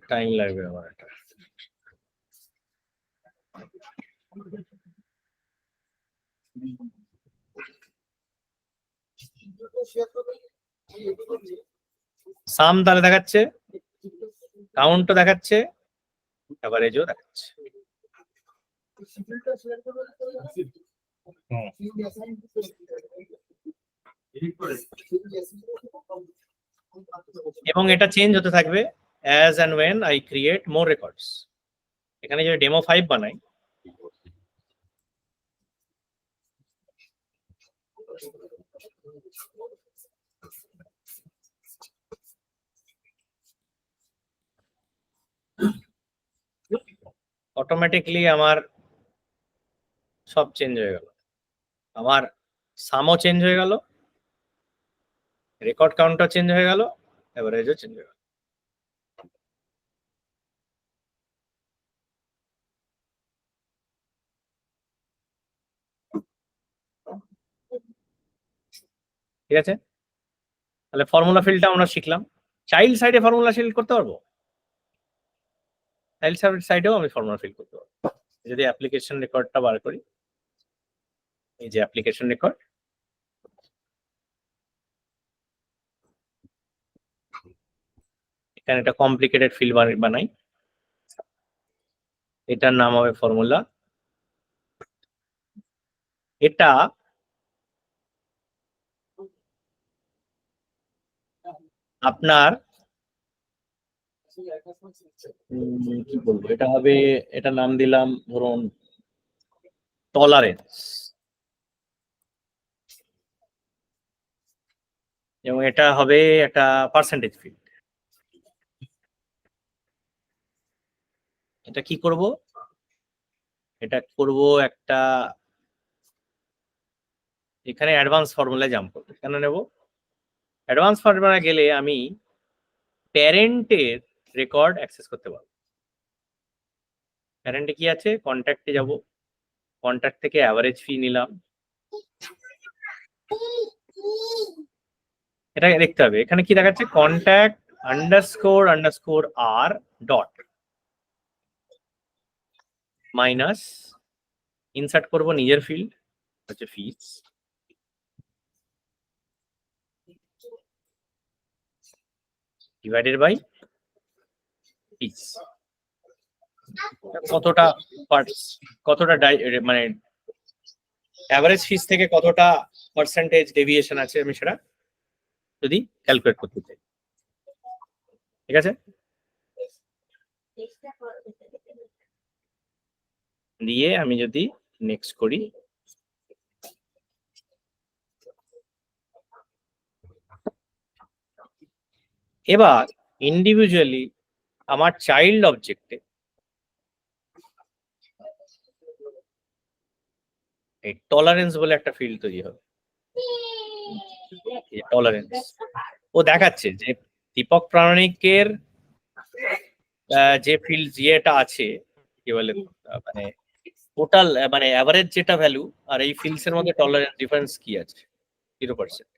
টাইম লাগবে আমার এটা। সাম তাহলে দেখাচ্ছে, কাউন্টও দেখাচ্ছে, এভারেজও দেখাচ্ছে। এবং এটা চেঞ্জ হতে থাকবে as and when I create more records. এখানে যদি ডেমো 5 বানাই, অটোমেটিকলি আমার সব চেঞ্জ হয়ে গেল, আমার সামও চেঞ্জ হয়ে গেল, রেকর্ড কাউন্টও চেঞ্জ হয়ে গেল, এভারেজও চেঞ্জ হয়ে গেল। ঠিক আছে, তাহলে ফর্মুলা ফিলটা আমরা শিখলাম। চাইল্ড সাইডে ফর্মুলা ফিল করতে পারবো, চাইল্ড সাইডেও আমি ফর্মুলা ফিল করতে পারবো। যদি অ্যাপ্লিকেশন রেকর্ডটা বার করি, এই যে অ্যাপ্লিকেশন রেকর্ড, এখানে একটা কমপ্লিকেটেড ফিল বানাই, এটার নাম হবে ফর্মুলা। এটা আপনার কি বলবো, এটা হবে, এটা নাম দিলাম ধরুন টলারেন্স, এবং এটা হবে একটা পার্সেন্টেজ ফিল্ড। এটা কি করব, এটা করব একটা, এখানে অ্যাডভান্স ফর্মুলা জাম্প করব। কেন নেব, অ্যাডভান্স ফর্মুলা গেলে আমি প্যারেন্টের রেকর্ড অ্যাক্সেস করতে পারবো। প্যারেন্টে কি আছে, কন্ট্যাক্টে যাব, কন্ট্যাক্ট থেকে অ্যাভারেজ ফি নিলাম, এটা দেখতে হবে। এখানে কি দেখাচ্ছে, contact underscore R dot minus, insert করব নিজের ফিল্ড হচ্ছে ফিস, ডিভাইডেড বাই ফিস। কতটা মানে অ্যাভারেজ ফিস থেকে কতটা পার্সেন্টেজ ডেভিয়েশন আছে আমি সেটা যদি ক্যালকুলেট করতে চাই। ঠিক আছে, দিয়ে আমি যদি নেক্সট করি, এবার ইন্ডিভিজুয়ালি আমার চাইল্ড অবজেক্টে এই টলারেন্স বলে একটা ফিল্ড তৈরি হবে। টলারেন্স ও দেখাচ্ছে যে দীপক প্রামাণিকের যে ফিল্ড যেটা আছে, কি বলে মানে টোটাল মানে অ্যাভারেজ যেটা ভ্যালু, আর এই ফিল্ডস এর মধ্যে টলারেন্স ডিফারেন্স কি আছে, 0%।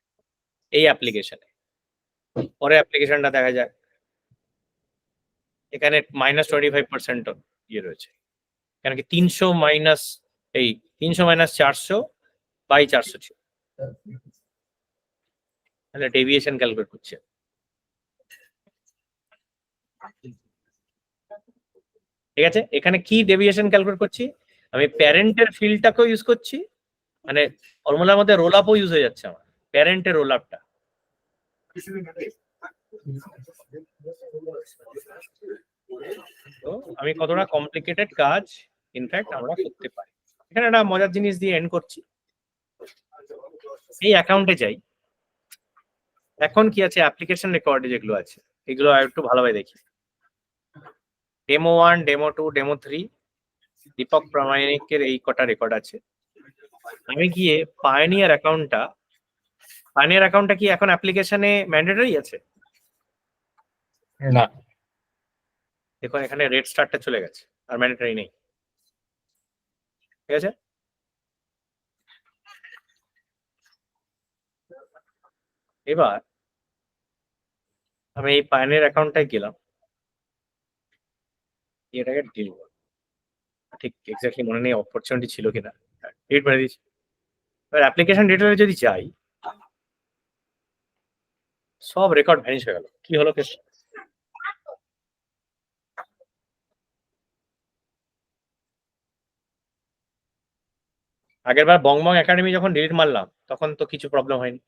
এই অ্যাপ্লিকেশনে, পরে অ্যাপ্লিকেশনটা দেখা যায়, এখানে -25% ইয়ে রয়েছে। কেন কি 300 মাইনাস, এই 300 মাইনাস 400 বাই 400 ছিল, তাহলে ডেভিয়েশন ক্যালকুলেট করছে। ঠিক আছে, এখানে কি ডেভিয়েশন ক্যালকুলেট করছি, আমি প্যারেন্টের ফিল্ডটাকেও ইউজ করছি, মানে ফর্মুলার মধ্যে রোল আপও ইউজ হয়ে যাচ্ছে আমার, প্যারেন্টের রোল আপটা। তো আমি কতটা কমপ্লিকেটেড কাজ ইনফ্যাক্ট আমরা করতে পারি। এখানে একটা মজার জিনিস দিয়ে এন্ড করছি, এই অ্যাকাউন্টে যাই, এখন কি আছে অ্যাপ্লিকেশন রেকর্ডে যেগুলো আছে এগুলো আর একটু ভালোভাবে দেখি। ডেমো 1, ডেমো 2, ডেমো 3, দীপক প্রামাণিকের এই কটা রেকর্ড আছে। আমি গিয়ে পায়োনিয়ার অ্যাকাউন্টটা কি এখন অ্যাপ্লিকেশনে ম্যান্ডেটরি আছে? না, দেখুন এখানে রেড স্টারটা চলে গেছে, আর ম্যান্ডেটরি নেই। ঠিক আছে, এবার আমি এই পায়োনিয়ার অ্যাকাউন্টটায় গেলাম, এটাকে ডিল করব, ঠিক এক্স্যাক্টলি মনে নেই অপরচুনিটি ছিল কিনা, ডিলিট করে দিয়েছি। এবার অ্যাপ্লিকেশন ডিটেইলে যদি যাই, সব রেকর্ড ভ্যানিশ হয়ে গেল, কি হলো কেস? আগের বার বংবং একাডেমি যখন ডিলিট মারলাম তখন তো কিছু প্রবলেম হয়নি।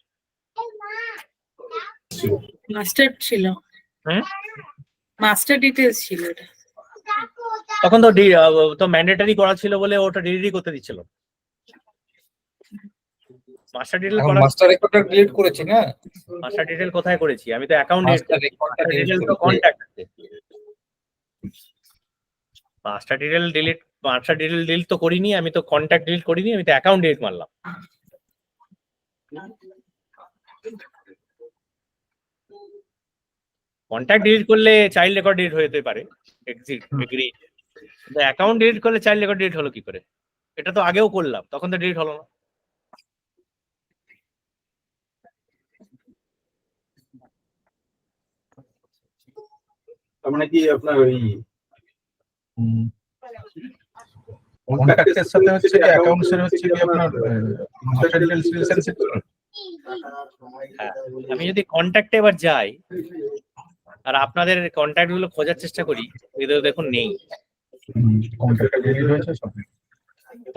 মাস্টার ছিল, হুম, মাস্টার ডিটেলস ছিল এটা। তখন তো তো ম্যান্ডেটরি করা ছিল বলে ওটা ডিলিটই করতে দিচ্ছিল। মাস্টার ডিটেল এখন করা, মাস্টার রেকর্ডটা ডিলিট করেছি না, মাস্টার ডিটেল কোথায় করেছি? আমি তো অ্যাকাউন্ট মাস্টার রেকর্ডটা মাস্টার ডিলিট ডিটেল তো করেছি। কন্ট্যাক্ট আছে। মাস্টার ডিটেল ডিলিট তো করিনি, আমি তো কন্ট্যাক্ট ডিলিট করিনি, আমি তো অ্যাকাউন্ট ডিলিট মারলাম। কন্ট্যাক্ট ডিলিট করলে চাইল্ড রেকর্ড ডিলিট হয়ে যেতে পারে, এগ্রি। কিন্তু অ্যাকাউন্ট ডিলিট করলে চাইল্ড রেকর্ড ডিলিট হলো কি করে? এটা তো আগেও করলাম, তখন তো ডিলিট হলো না। তার মানে কি আপনার ওই কন্ট্যাক্টের সাথে হচ্ছে কি অ্যাকাউন্টস এর হচ্ছে কি আপনার মাস্টার ডিটেইলস রিলেশনশিপ। হ্যাঁ, আমি যদি কন্ট্যাক্টে এবার যাই আর আপনাদের কন্ট্যাক্ট গুলো খোঁজার চেষ্টা করি, এদের দেখুন নেই। কন্ট্যাক্ট ডিলিট হয়েছে সব।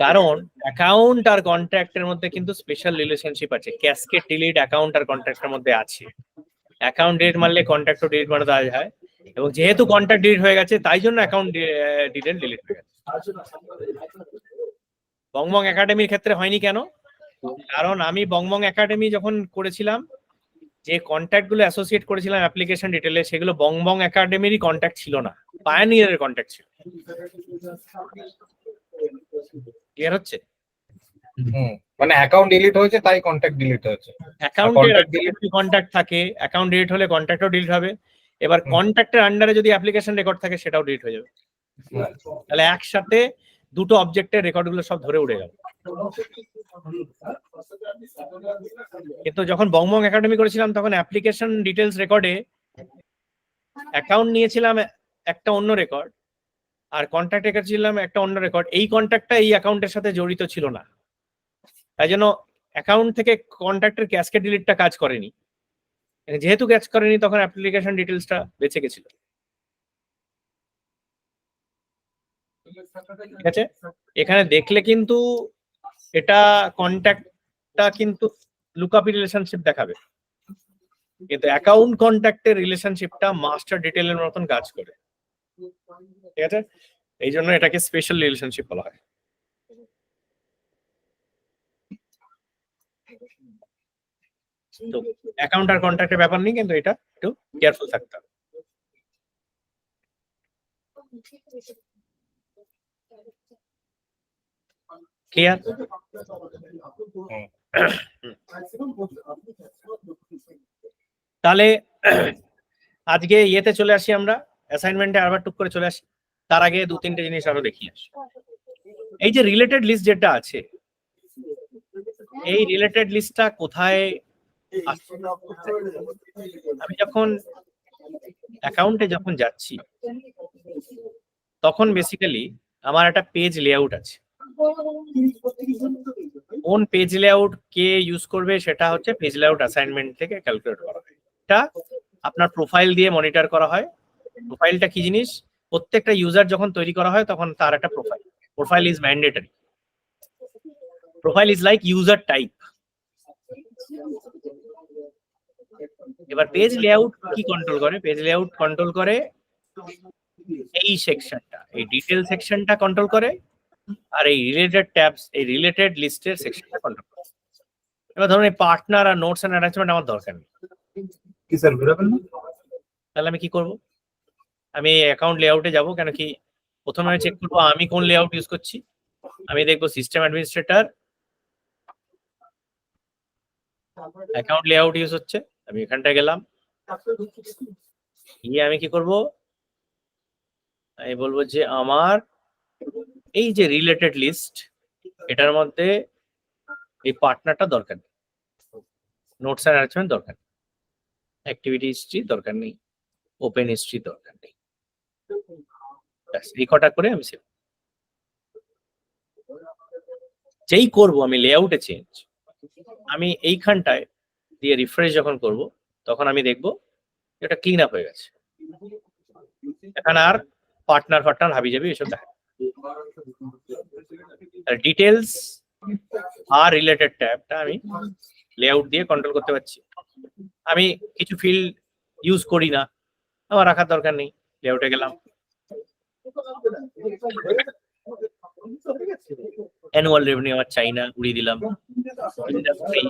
কারণ অ্যাকাউন্ট আর কন্ট্যাক্টের মধ্যে কিন্তু স্পেশাল রিলেশনশিপ আছে। ক্যাসকেড ডিলিট অ্যাকাউন্ট আর কন্ট্যাক্টের মধ্যে আছে। অ্যাকাউন্ট ডিলিট মারলে কন্ট্যাক্টও ডিলিট মারা দেওয়া যায়, এবং যেহেতু কন্ট্যাক্ট ডিলিট হয়ে গেছে তাই জন্য অ্যাকাউন্ট ডিটেল ডিলিট হয়ে গেছে। বংবং একাডেমির ক্ষেত্রে হয়নি কেন? কারণ আমি বংবং একাডেমি যখন করেছিলাম, যে কন্ট্যাক্ট গুলো অ্যাসোসিয়েট করেছিলাম অ্যাপ্লিকেশন ডিটেলে, সেগুলো বংবং একাডেমিরই কন্ট্যাক্ট ছিল না, পায়োনিয়ারের কন্ট্যাক্ট ছিল। ক্লিয়ার হচ্ছে? মানে অ্যাকাউন্ট ডিলিট হয়েছে তাই কন্ট্যাক্ট ডিলিট হয়েছে। অ্যাকাউন্টের contact delete- কন্ট্যাক্ট থাকে, অ্যাকাউন্ট ডিলিট হলে কন্ট্যাক্টও ডিলিট হবে। এবার কন্ট্যাক্টের আন্ডারে যদি অ্যাপ্লিকেশন রেকর্ড থাকে সেটাও ডিলিট হয়ে যাবে। তাহলে একসাথে দুটো অবজেক্টের রেকর্ড গুলো সব ধরে উড়ে গেল। কিন্তু যখন বংবং একাডেমি করেছিলাম তখন অ্যাপ্লিকেশন ডিটেলস রেকর্ডে অ্যাকাউন্ট নিয়েছিলাম একটা অন্য রেকর্ড, আর কন্ট্যাক্ট রেখেছিলাম একটা অন্য রেকর্ড। এই কন্ট্যাক্টটা এই অ্যাকাউন্টের সাথে জড়িত ছিল না, তাই জন্য অ্যাকাউন্ট থেকে কন্ট্যাক্টের ক্যাসকেড ডিলিটটা কাজ করেনি। যেহেতু কাজ করেনি তখন অ্যাপ্লিকেশন ডিটেলসটা বেঁচে গেছিল। ঠিক আছে, এখানে দেখলে কিন্তু এটা কন্ট্যাক্টটা কিন্তু লুকআপ রিলেশনশিপ দেখাবে, কিন্তু অ্যাকাউন্ট কন্ট্যাক্টের রিলেশনশিপটা মাস্টার ডিটেলের মতন কাজ করে। ঠিক আছে, এই জন্য এটাকে স্পেশাল রিলেশনশিপ বলা হয়। তো অ্যাকাউন্ট আর কন্ট্যাক্টের ব্যাপার নেই, কিন্তু এটা একটু কেয়ারফুল থাকতে হবে। ক্লিয়ার? তাহলে আজকে ইয়েতে চলে আসি, আমরা অ্যাসাইনমেন্টে আবার টুক করে চলে আসি। তার আগে দু তিনটে জিনিস আরো দেখি আসি। এই যে রিলেটেড লিস্ট যেটা আছে, এই রিলেটেড লিস্টটা কোথায় আসছে? আমি যখন অ্যাকাউন্টে যখন যাচ্ছি তখন বেসিক্যালি আমার একটা পেজ লেআউট আছে। কোন পেজ লেআউট কে ইউজ করবে সেটা হচ্ছে পেজ লেআউট অ্যাসাইনমেন্ট থেকে ক্যালকুলেট করা হয়। এটা আপনার প্রোফাইল দিয়ে মনিটর করা হয়। প্রোফাইলটা কি জিনিস? প্রত্যেকটা ইউজার যখন তৈরি করা হয় তখন তার একটা profile is mandatory. Profile is like user type. এবার পেজ লেআউট কি কন্ট্রোল করে? পেজ লেআউট কন্ট্রোল করে এই সেকশনটা, এই ডিটেল সেকশনটা কন্ট্রোল করে, আর এই রিলেটেড ট্যাবস, এই রিলেটেড লিস্টের সেকশনটা কন্ট্রোল করে। এবার ধরুন এই পার্টনার আর নোটস এন্ড অ্যাটাচমেন্ট আমার দরকার নেই, কি স্যার ঘুরাবেন না? তাহলে আমি কি করব? আমি অ্যাকাউন্ট লেআউটে যাব, কেন কি প্রথমে আমি চেক করবো আমি কোন লেআউট ইউজ করছি। আমি দেখবো system administrator account layout use হচ্ছে, আমি এখানটায় গেলাম, গিয়ে আমি কি করব? আমি বলবো যে আমার এই যে রিলেটেড লিস্ট, এটার মধ্যে এই পার্টনারটা দরকার নেই, নোটস এন্ড অ্যাটাচমেন্ট দরকার নেই, অ্যাক্টিভিটি হিস্ট্রি দরকার নেই, ওপেন হিস্ট্রি দরকার নেই। এই কটা করে আমি সেভ। যেই করব আমি লেআউটে চেঞ্জ, আমি এইখানটায় দিয়ে রিফ্রেশ যখন করব তখন আমি দেখবো এটা ক্লিন আপ হয়ে গেছে। এখানে আর পার্টনার হাবি যাবি এসব দেখা। ডিটেলস আর রিলেটেড ট্যাবটা আমি লেআউট দিয়ে কন্ট্রোল করতে পারছি। আমি কিছু ফিল্ড ইউজ করি না, আমার রাখার দরকার নেই, লেআউটে গেলাম, অ্যানুয়াল রেভিনিউ আমার চাই না, উড়িয়ে দিলাম। ইন্ডাস্ট্রি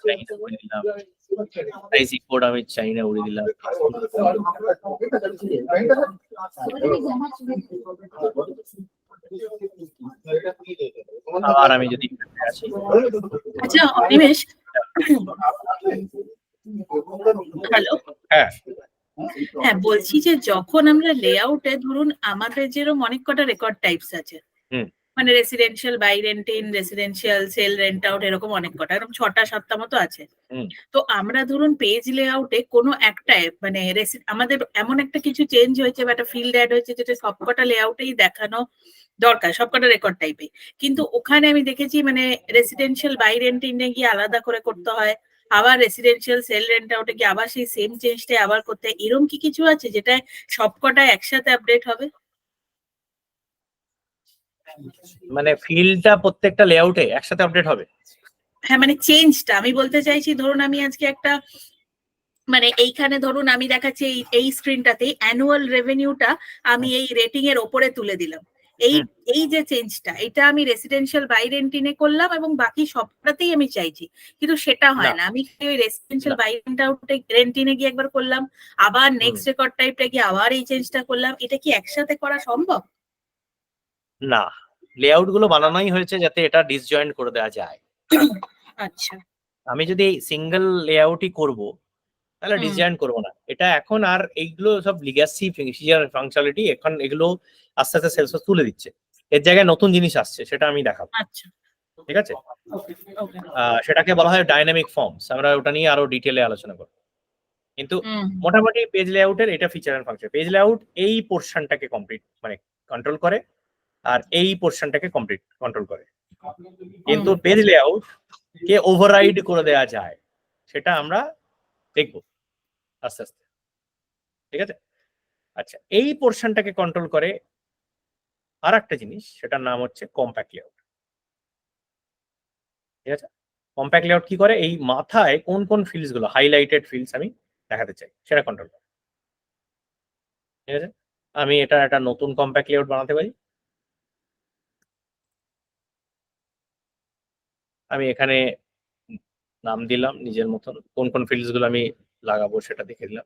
চাই না, উড়িয়ে দিলাম। প্রাইসিং কোড আমি চাই না, উড়িয়ে দিলাম। আবার আমি যদি আসি, আচ্ছা অনিমেষ, হ্যালো, হ্যাঁ হ্যাঁ বলছি যে যখন আমরা লেআউটে ধরুন আমাদের যেরকম অনেক কটা রেকর্ড টাইপস আছে, হুম। মানে residential, buy rent in, residential, sale, rent out, এরকম অনেক কটা, এরকম 6টা-7টা মতো আছে। হুম। তো আমরা ধরুন পেজ লেআউটে কোনো একটা মানে আমাদের এমন একটা কিছু চেঞ্জ হয়েছে বা একটা ফিল্ড অ্যাড হয়েছে যেটা সবকটা লেআউটেই দেখানো দরকার, সবকটা রেকর্ড টাইপে, কিন্তু ওখানে আমি দেখেছি মানে রেসিডেন্সিয়াল বাই রেন্ট ইনে গিয়ে আলাদা করে করতে হয়, আবার রেসিডেন্সিয়াল সেল রেন্ট আউটে গিয়ে আবার সেই সেম চেঞ্জটা আবার করতে হয়। এরকম কি কিছু আছে যেটা সবকটায় একসাথে আপডেট হবে? মানে ফিল্ডটা প্রত্যেকটা লেআউটে একসাথে আপডেট হবে? হ্যাঁ মানে চেঞ্জটা আমি বলতে চাইছি, ধরুন আমি আজকে একটা মানে এইখানে ধরুন আমি দেখাচ্ছি এই স্ক্রিনটাতে অ্যানুয়াল রেভিনিউটা আমি এই রেটিং এর ওপরে তুলে দিলাম, এই এই যে চেঞ্জটা এটা আমি রেসিডেন্সিয়াল বাই রেন্টিনে করলাম এবং বাকি সবটাতেই আমি চাইছি, কিন্তু সেটা হয় না। আমি ওই রেসিডেন্সিয়াল বাই রেন্টিনে গিয়ে একবার করলাম, আবার নেক্সট রেকর্ড টাইপটা গিয়ে আবার এই চেঞ্জটা করলাম, এটা কি একসাথে করা সম্ভব? না, লেআউট গুলো বানানোই হয়েছে যাতে এটা ডিসজয়েন্ট করে দেওয়া যায়। আচ্ছা, আমি যদি সিঙ্গেল লেআউটই করব তাহলে ডিসজয়েন্ট করবো না। এটা এখন আর এইগুলো সব লিগ্যাসি ফিচার ফাংশনালিটি এখন এগুলো আস্তে আস্তে সেলস তুলে দিচ্ছে, এর জায়গায় নতুন জিনিস আসছে, সেটা আমি দেখাবো। আচ্ছা, ঠিক আছে, সেটাকে বলা হয় ডাইনামিক ফর্মস, আমরা ওটা নিয়ে আরো ডিটেলে আলোচনা করবো। কিন্তু মোটামুটি পেজ লেআউটের এটা feature and function. Page layout এই পোর্শনটাকে কমপ্লিট মানে কন্ট্রোল করে, আর এই পোর্শনটাকে কন্ট্রোল করে। কিন্তু পেজ লেআউট কে ওভাররাইড করে দেওয়া যায় সেটা আমরা দেখবো আস্তে আস্তে। ঠিক আছে, আচ্ছা এই পোর্শনটাকে কন্ট্রোল করে আর একটা জিনিস, সেটার নাম হচ্ছে কম্প্যাক্ট লেআউট। ঠিক আছে, কম্প্যাক্ট লেআউট কি করে, এই মাথায় কোন কোন ফিল্ডস গুলো হাইলাইটেড ফিল্ডস আমি দেখাতে চাই সেটা কন্ট্রোল করে। ঠিক আছে, আমি এটা একটা নতুন কম্প্যাক্ট লেআউট বানাতে পারি। আমি এখানে নাম দিলাম নিজের মতন, কোন কোন ফিল্ডস গুলো আমি লাগাবো সেটা দেখে দিলাম।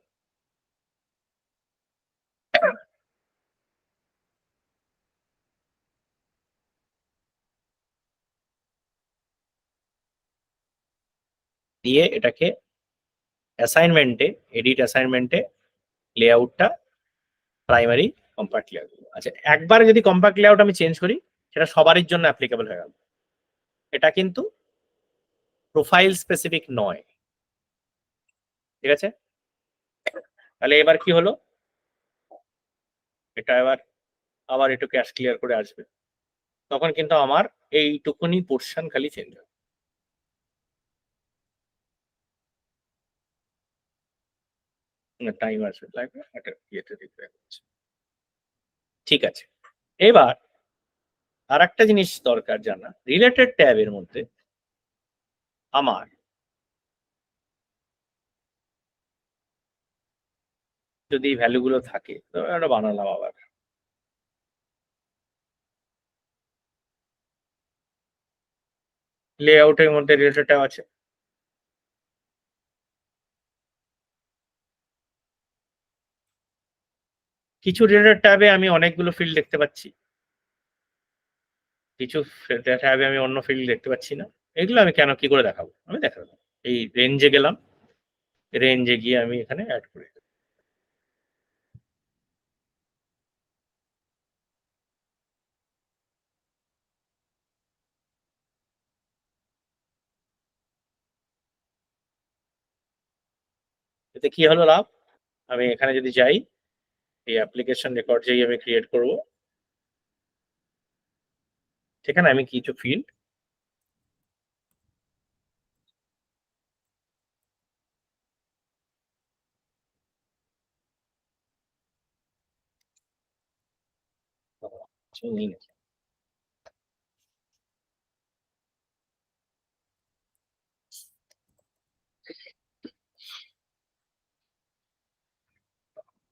দিয়ে এটাকে অ্যাসাইনমেন্টে, এডিট অ্যাসাইনমেন্টে লেআউটটা প্রাইমারি কম্প্যাক্ট লেআউট। আচ্ছা একবার যদি কম্প্যাক্ট লেআউট আমি চেঞ্জ করি সেটা সবারই জন্য অ্যাপ্লিকেবল হয়ে গেল। এটা কিন্তু প্রোফাইল স্পেসিফিক নয়। ঠিক আছে, তাহলে এবার কি হলো, এটা এবার আবার একটু ক্যাশ ক্লিয়ার করে আসবে, তখন কিন্তু আমার এইটুকুনি পোর্শন খালি চেঞ্জ হবে। টাইম আসবে, লাগবে একটা ইয়েতে দেখবে। ঠিক আছে, এবার আর একটা জিনিস দরকার জানা, রিলেটেড ট্যাবের মধ্যে আমার যদি ভ্যালুগুলো থাকে, তো এটা বানালাম আবার। লেআউটের মধ্যে রিলেটেড ট্যাব আছে, কিছু রিলেটেড ট্যাবে আমি অনেকগুলো ফিল্ড দেখতে পাচ্ছি, কিছু ট্যাবে আমি অন্য ফিল্ড দেখতে পাচ্ছি না। এগুলো আমি কেন কি করে দেখাবো, আমি দেখাবো। এই রেঞ্জে গেলাম, রেঞ্জে গিয়ে আমি এখানে অ্যাড করি। এতে কি হলো লাভ, আমি এখানে যদি যাই, এই অ্যাপ্লিকেশন রেকর্ড যেই আমি ক্রিয়েট করব, সেখানে আমি কিছু ফিল্ড নেই নাকি?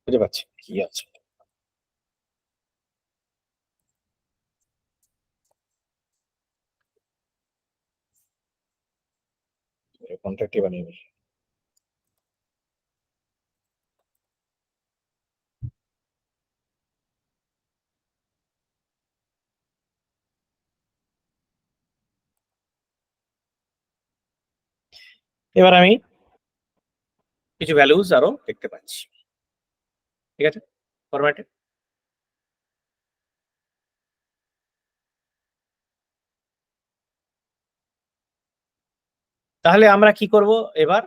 বুঝতে পারছি কি আছে। কন্ট্রাক্টই বানিয়ে দিই। এবার আমি কিছু ভ্যালুজ আরো দেখতে পাচ্ছি, ঠিক আছে ফরম্যাটে। তাহলে আমরা কি করব এবার?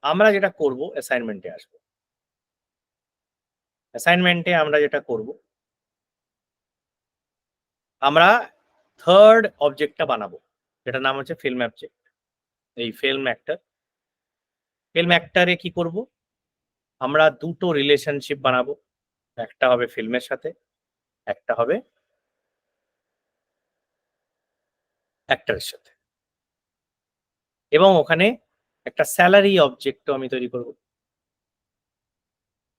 আমরা যেটা করব অ্যাসাইনমেন্টে আসবো। অ্যাসাইনমেন্টে আমরা যেটা করব, আমরা থার্ড অবজেক্টটা বানাবো, যেটা নাম হচ্ছে ফিল্ম অবজেক্ট। এই ফিল্ম অ্যাক্টরে কি করব? আমরা দুটো রিলেশনশিপ বানাবো, একটা হবে ফিল্মের সাথে, একটা হবে অ্যাক্টরের সাথে, এবং ওখানে একটা স্যালারি অবজেক্টও আমি তৈরি করব।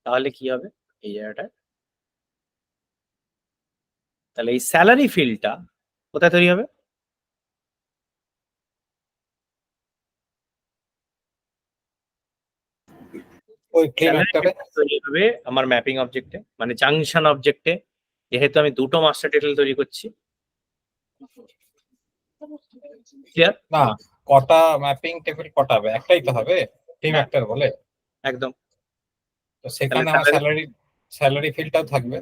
তাহলে কি হবে এই জায়গাটা? তাহলে এই স্যালারি ফিল্ডটা কোথায় তৈরি হবে? ওই ফিল্ম স্যালারি অ্যাক্টরে তৈরি হবে আমার ম্যাপিং অবজেক্টে, মানে জাংশন অবজেক্টে, যেহেতু আমি দুটো মাস্টার টাইটেল তৈরি করছি। ক্লিয়ার? না, কটা ম্যাপিং টেবিল কটা হবে? একটাই তো হবে ফিল্ম হ্যাঁ। অ্যাক্টর বলে। একদম। তো সেখানে আমার স্যালারি ফিল্ডটাও থাকবে।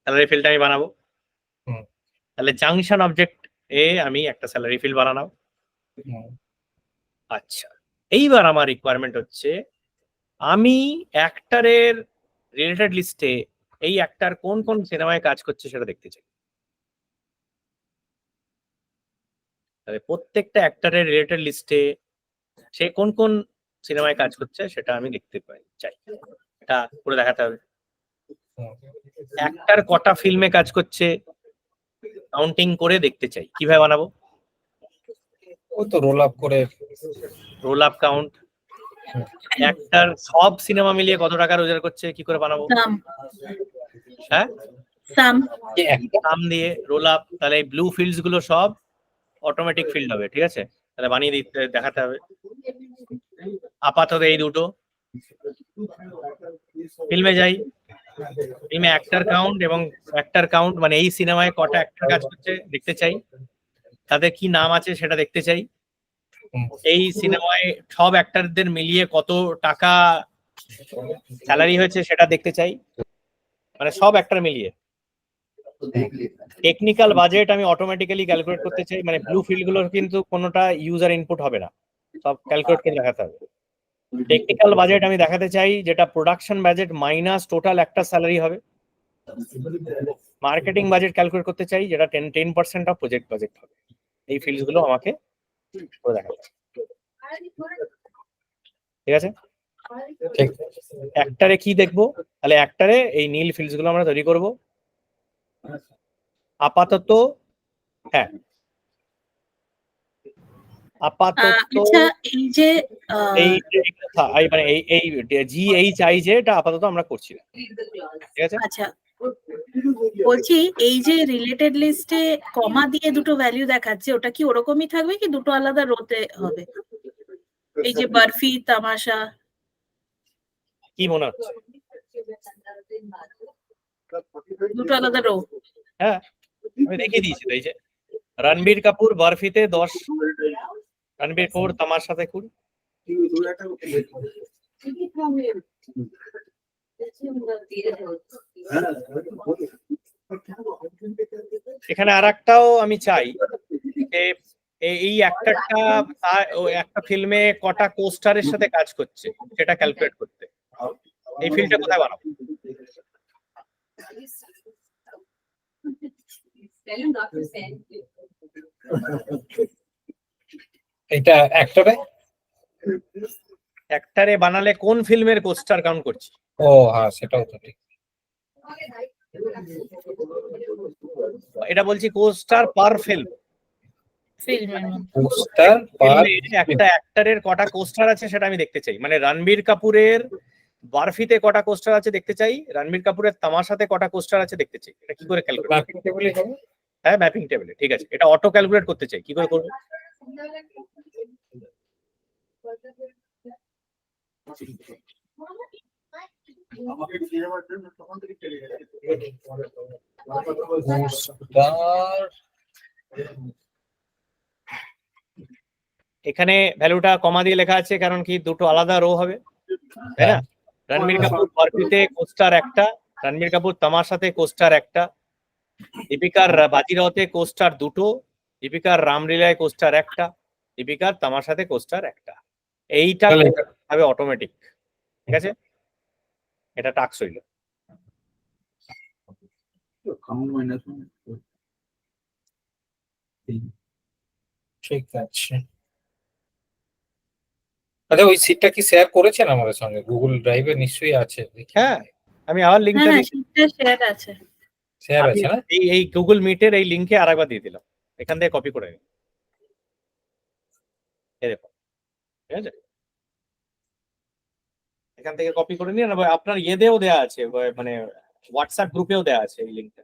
স্যালারি ফিল্ড আমি বানাবো। হুম। তাহলে জাংশন অবজেক্ট এ আমি একটা স্যালারি ফিল্ড বানাবো। হুম। আচ্ছা, এইবার আমার রিকোয়ারমেন্ট হচ্ছে আমি অ্যাক্টরের রিলেটেড লিস্টে এই অ্যাক্টর কোন কোন সিনেমায় কাজ করছে সেটা দেখতে চাই। তাহলে প্রত্যেকটা অ্যাক্টরের রিলেটেড লিস্টে সে কোন কোন সিনেমায় কাজ করছে সেটা আমি দেখতে চাই। এটা করে দেখাতে হবে। অ্যাক্টর কটা ফিল্মে কাজ করছে কাউন্টিং করে দেখতে চাই। কিভাবে বানাবো? ওই তো রোল আপ করে। Role up count. অ্যাক্টর সব সিনেমা মিলিয়ে কত টাকা রোজগার করছে কি করে বানাবো? সাম হ্যাঁ, সাম সাম দিয়ে রোল আপ। তাহলে এই ব্লু ফিল্ডস গুলো সব অটোমেটিক ফিল্ড হবে, ঠিক আছে? তাহলে বানিয়ে দিতে দেখাতে হবে। আপাতত এই দুটো। ফিল্মে যাই, ফিল্মে অ্যাক্টর কাউন্ট এবং অ্যাক্টর কাউন্ট মানে এই সিনেমায় কটা অ্যাক্টর কাজ করছে দেখতে চাই, তাদের কি নাম আছে সেটা দেখতে চাই। এই সিনেমায় সব অ্যাক্টরদের মিলিয়ে কত টাকা স্যালারি হয়েছে সেটা দেখতে চাই, মানে সব অ্যাক্টর মিলিয়ে। টেকনিক্যাল বাজেট আমি অটোমেটিক্যালি ক্যালকুলেট করতে চাই, মানে ব্লু ফিল্ড গুলোর কিন্তু কোনোটা ইউজার ইনপুট হবে না, সব ক্যালকুলেট করে দেখাতে হবে। টেকনিক্যাল বাজেট আমি দেখাতে চাই যেটা production budget minus total actor salary হবে। মার্কেটিং বাজেট ক্যালকুলেট করতে চাই যেটা 10% অফ প্রজেক্ট বাজেট হবে। এই ফিল্ডস গুলো আমাকে করে দেখাতে হবে, ঠিক আছে? অ্যাক্টরে কি দেখবো? তাহলে অ্যাক্টরে এই নীল ফিল্ডস গুলো আমরা তৈরি করব আপাতত। হ্যাঁ, আপাতত আচ্ছা এই যে এই মানে এই GHI যে এটা আপাতত আমরা করছি না, ঠিক আছে? আচ্ছা বলছি এই যে রিলেটেড লিস্টে কমা দিয়ে দুটো ভ্যালু দেখাচ্ছে ওটা কি ওরকমই থাকবে কি দুটো আলাদা রোতে হবে? এই যে বরফি তামাশা কি মনে হচ্ছে? দুটো আলাদা রো? হ্যাঁ, আমি দেখিয়ে দিয়েছি তো। এই যে রণবীর কাপুর বরফিতে 10, রণবীর কাপুর তামাশাতে 20। এখানে আরেকটাও আমি চাই যে এই অ্যাক্টরটা একটা ফিল্মে কটা কোস্টারের সাথে কাজ করছে সেটা ক্যালকুলেট করতে। এই ফিল্ডটা কোথায় বানাবো? এটা অ্যাক্টরে বানালে কোন ফিল্মের কোস্টার কাউন্ট করছি? ও হ্যাঁ, সেটাও তো ঠিক। এটা বলছি কোস্টার পার ফিল্ম। ফিল্মের মধ্যে পোস্টার পার একটা অ্যাক্টরের কটা কোস্টার আছে সেটা আমি দেখতে চাই। মানে রণবীর কাপুরের বারফিতে কটা কোস্টার আছে দেখতে চাই, রণবীর কাপুরের তামাশাতে কটা কোস্টার আছে দেখতে চাই। এটা কি করে ক্যালকুলেট? ম্যাপিং টেবিলে হবে। হ্যাঁ, ম্যাপিং টেবিলে, ঠিক আছে। এটা অটো ক্যালকুলেট করতে চাই, কি করে করবো? পোস্টার এখানে ভ্যালুটা কমা দিয়ে লেখা আছে কারণ কি দুটো আলাদা রো হবে, তাই না? রণবীর কাপুর বারফিতে কোস্টার একটা, রণবীর কাপুর তামাশাতে কোস্টার একটা, দীপিকার বাজিরাওতে কোস্টার দুটো, দীপিকার রামলীলায় কোস্টার একটা, দীপিকার তামাশাতে কোস্টার একটা। এইটা তাহলে হবে অটোমেটিক, ঠিক আছে? এটা টাস্ক হইল। কাউন্ট মাইনাস ঠিক আছে। আচ্ছা ওই সিটটা কি শেয়ার করেছেন আমাদের সঙ্গে? গুগল ড্রাইভে নিশ্চয়ই আছে। হ্যাঁ, আমি আবার লিঙ্কটা হ্যাঁ হ্যাঁ শেয়ার আছে। শেয়ার আছে না? এই গুগল মিটের এই লিঙ্কে আরেকবার দিয়ে দিলাম, এখান থেকে কপি করে নিন। এই দেখো, ঠিক আছে? এখান থেকে কপি করে নিন, আপনার ইয়েতেও দেওয়া আছে, মানে হোয়াটসঅ্যাপ গ্রুপেও দেওয়া আছে এই লিঙ্কটা,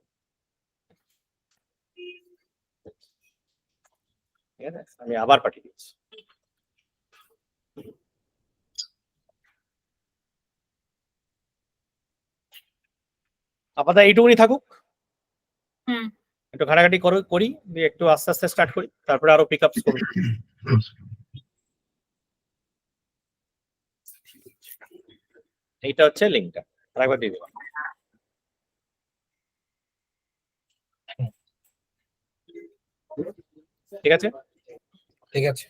ঠিক আছে? আমি আবার পাঠিয়ে দিচ্ছি। আপাতত এইটুকুনি থাকুক, হুম। একটু ঘাটাঘাটি করি, দিয়ে একটু আস্তে আস্তে স্টার্ট করি, তারপরে আরো পিক আপস করবো। এইটা হচ্ছে লিঙ্কটা, আরেকবার দিয়ে দিলাম। ঠিক আছে, ঠিক আছে।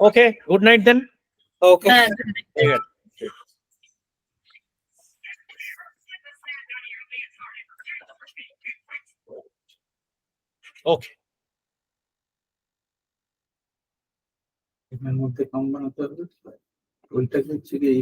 ওকে, গুড নাইট দেন। ওকে। হ্যাঁ ঠিক আছে। ওকে, এর মধ্যে কাউন্ট বানাতে হবে। ওইটাকে হচ্ছে কি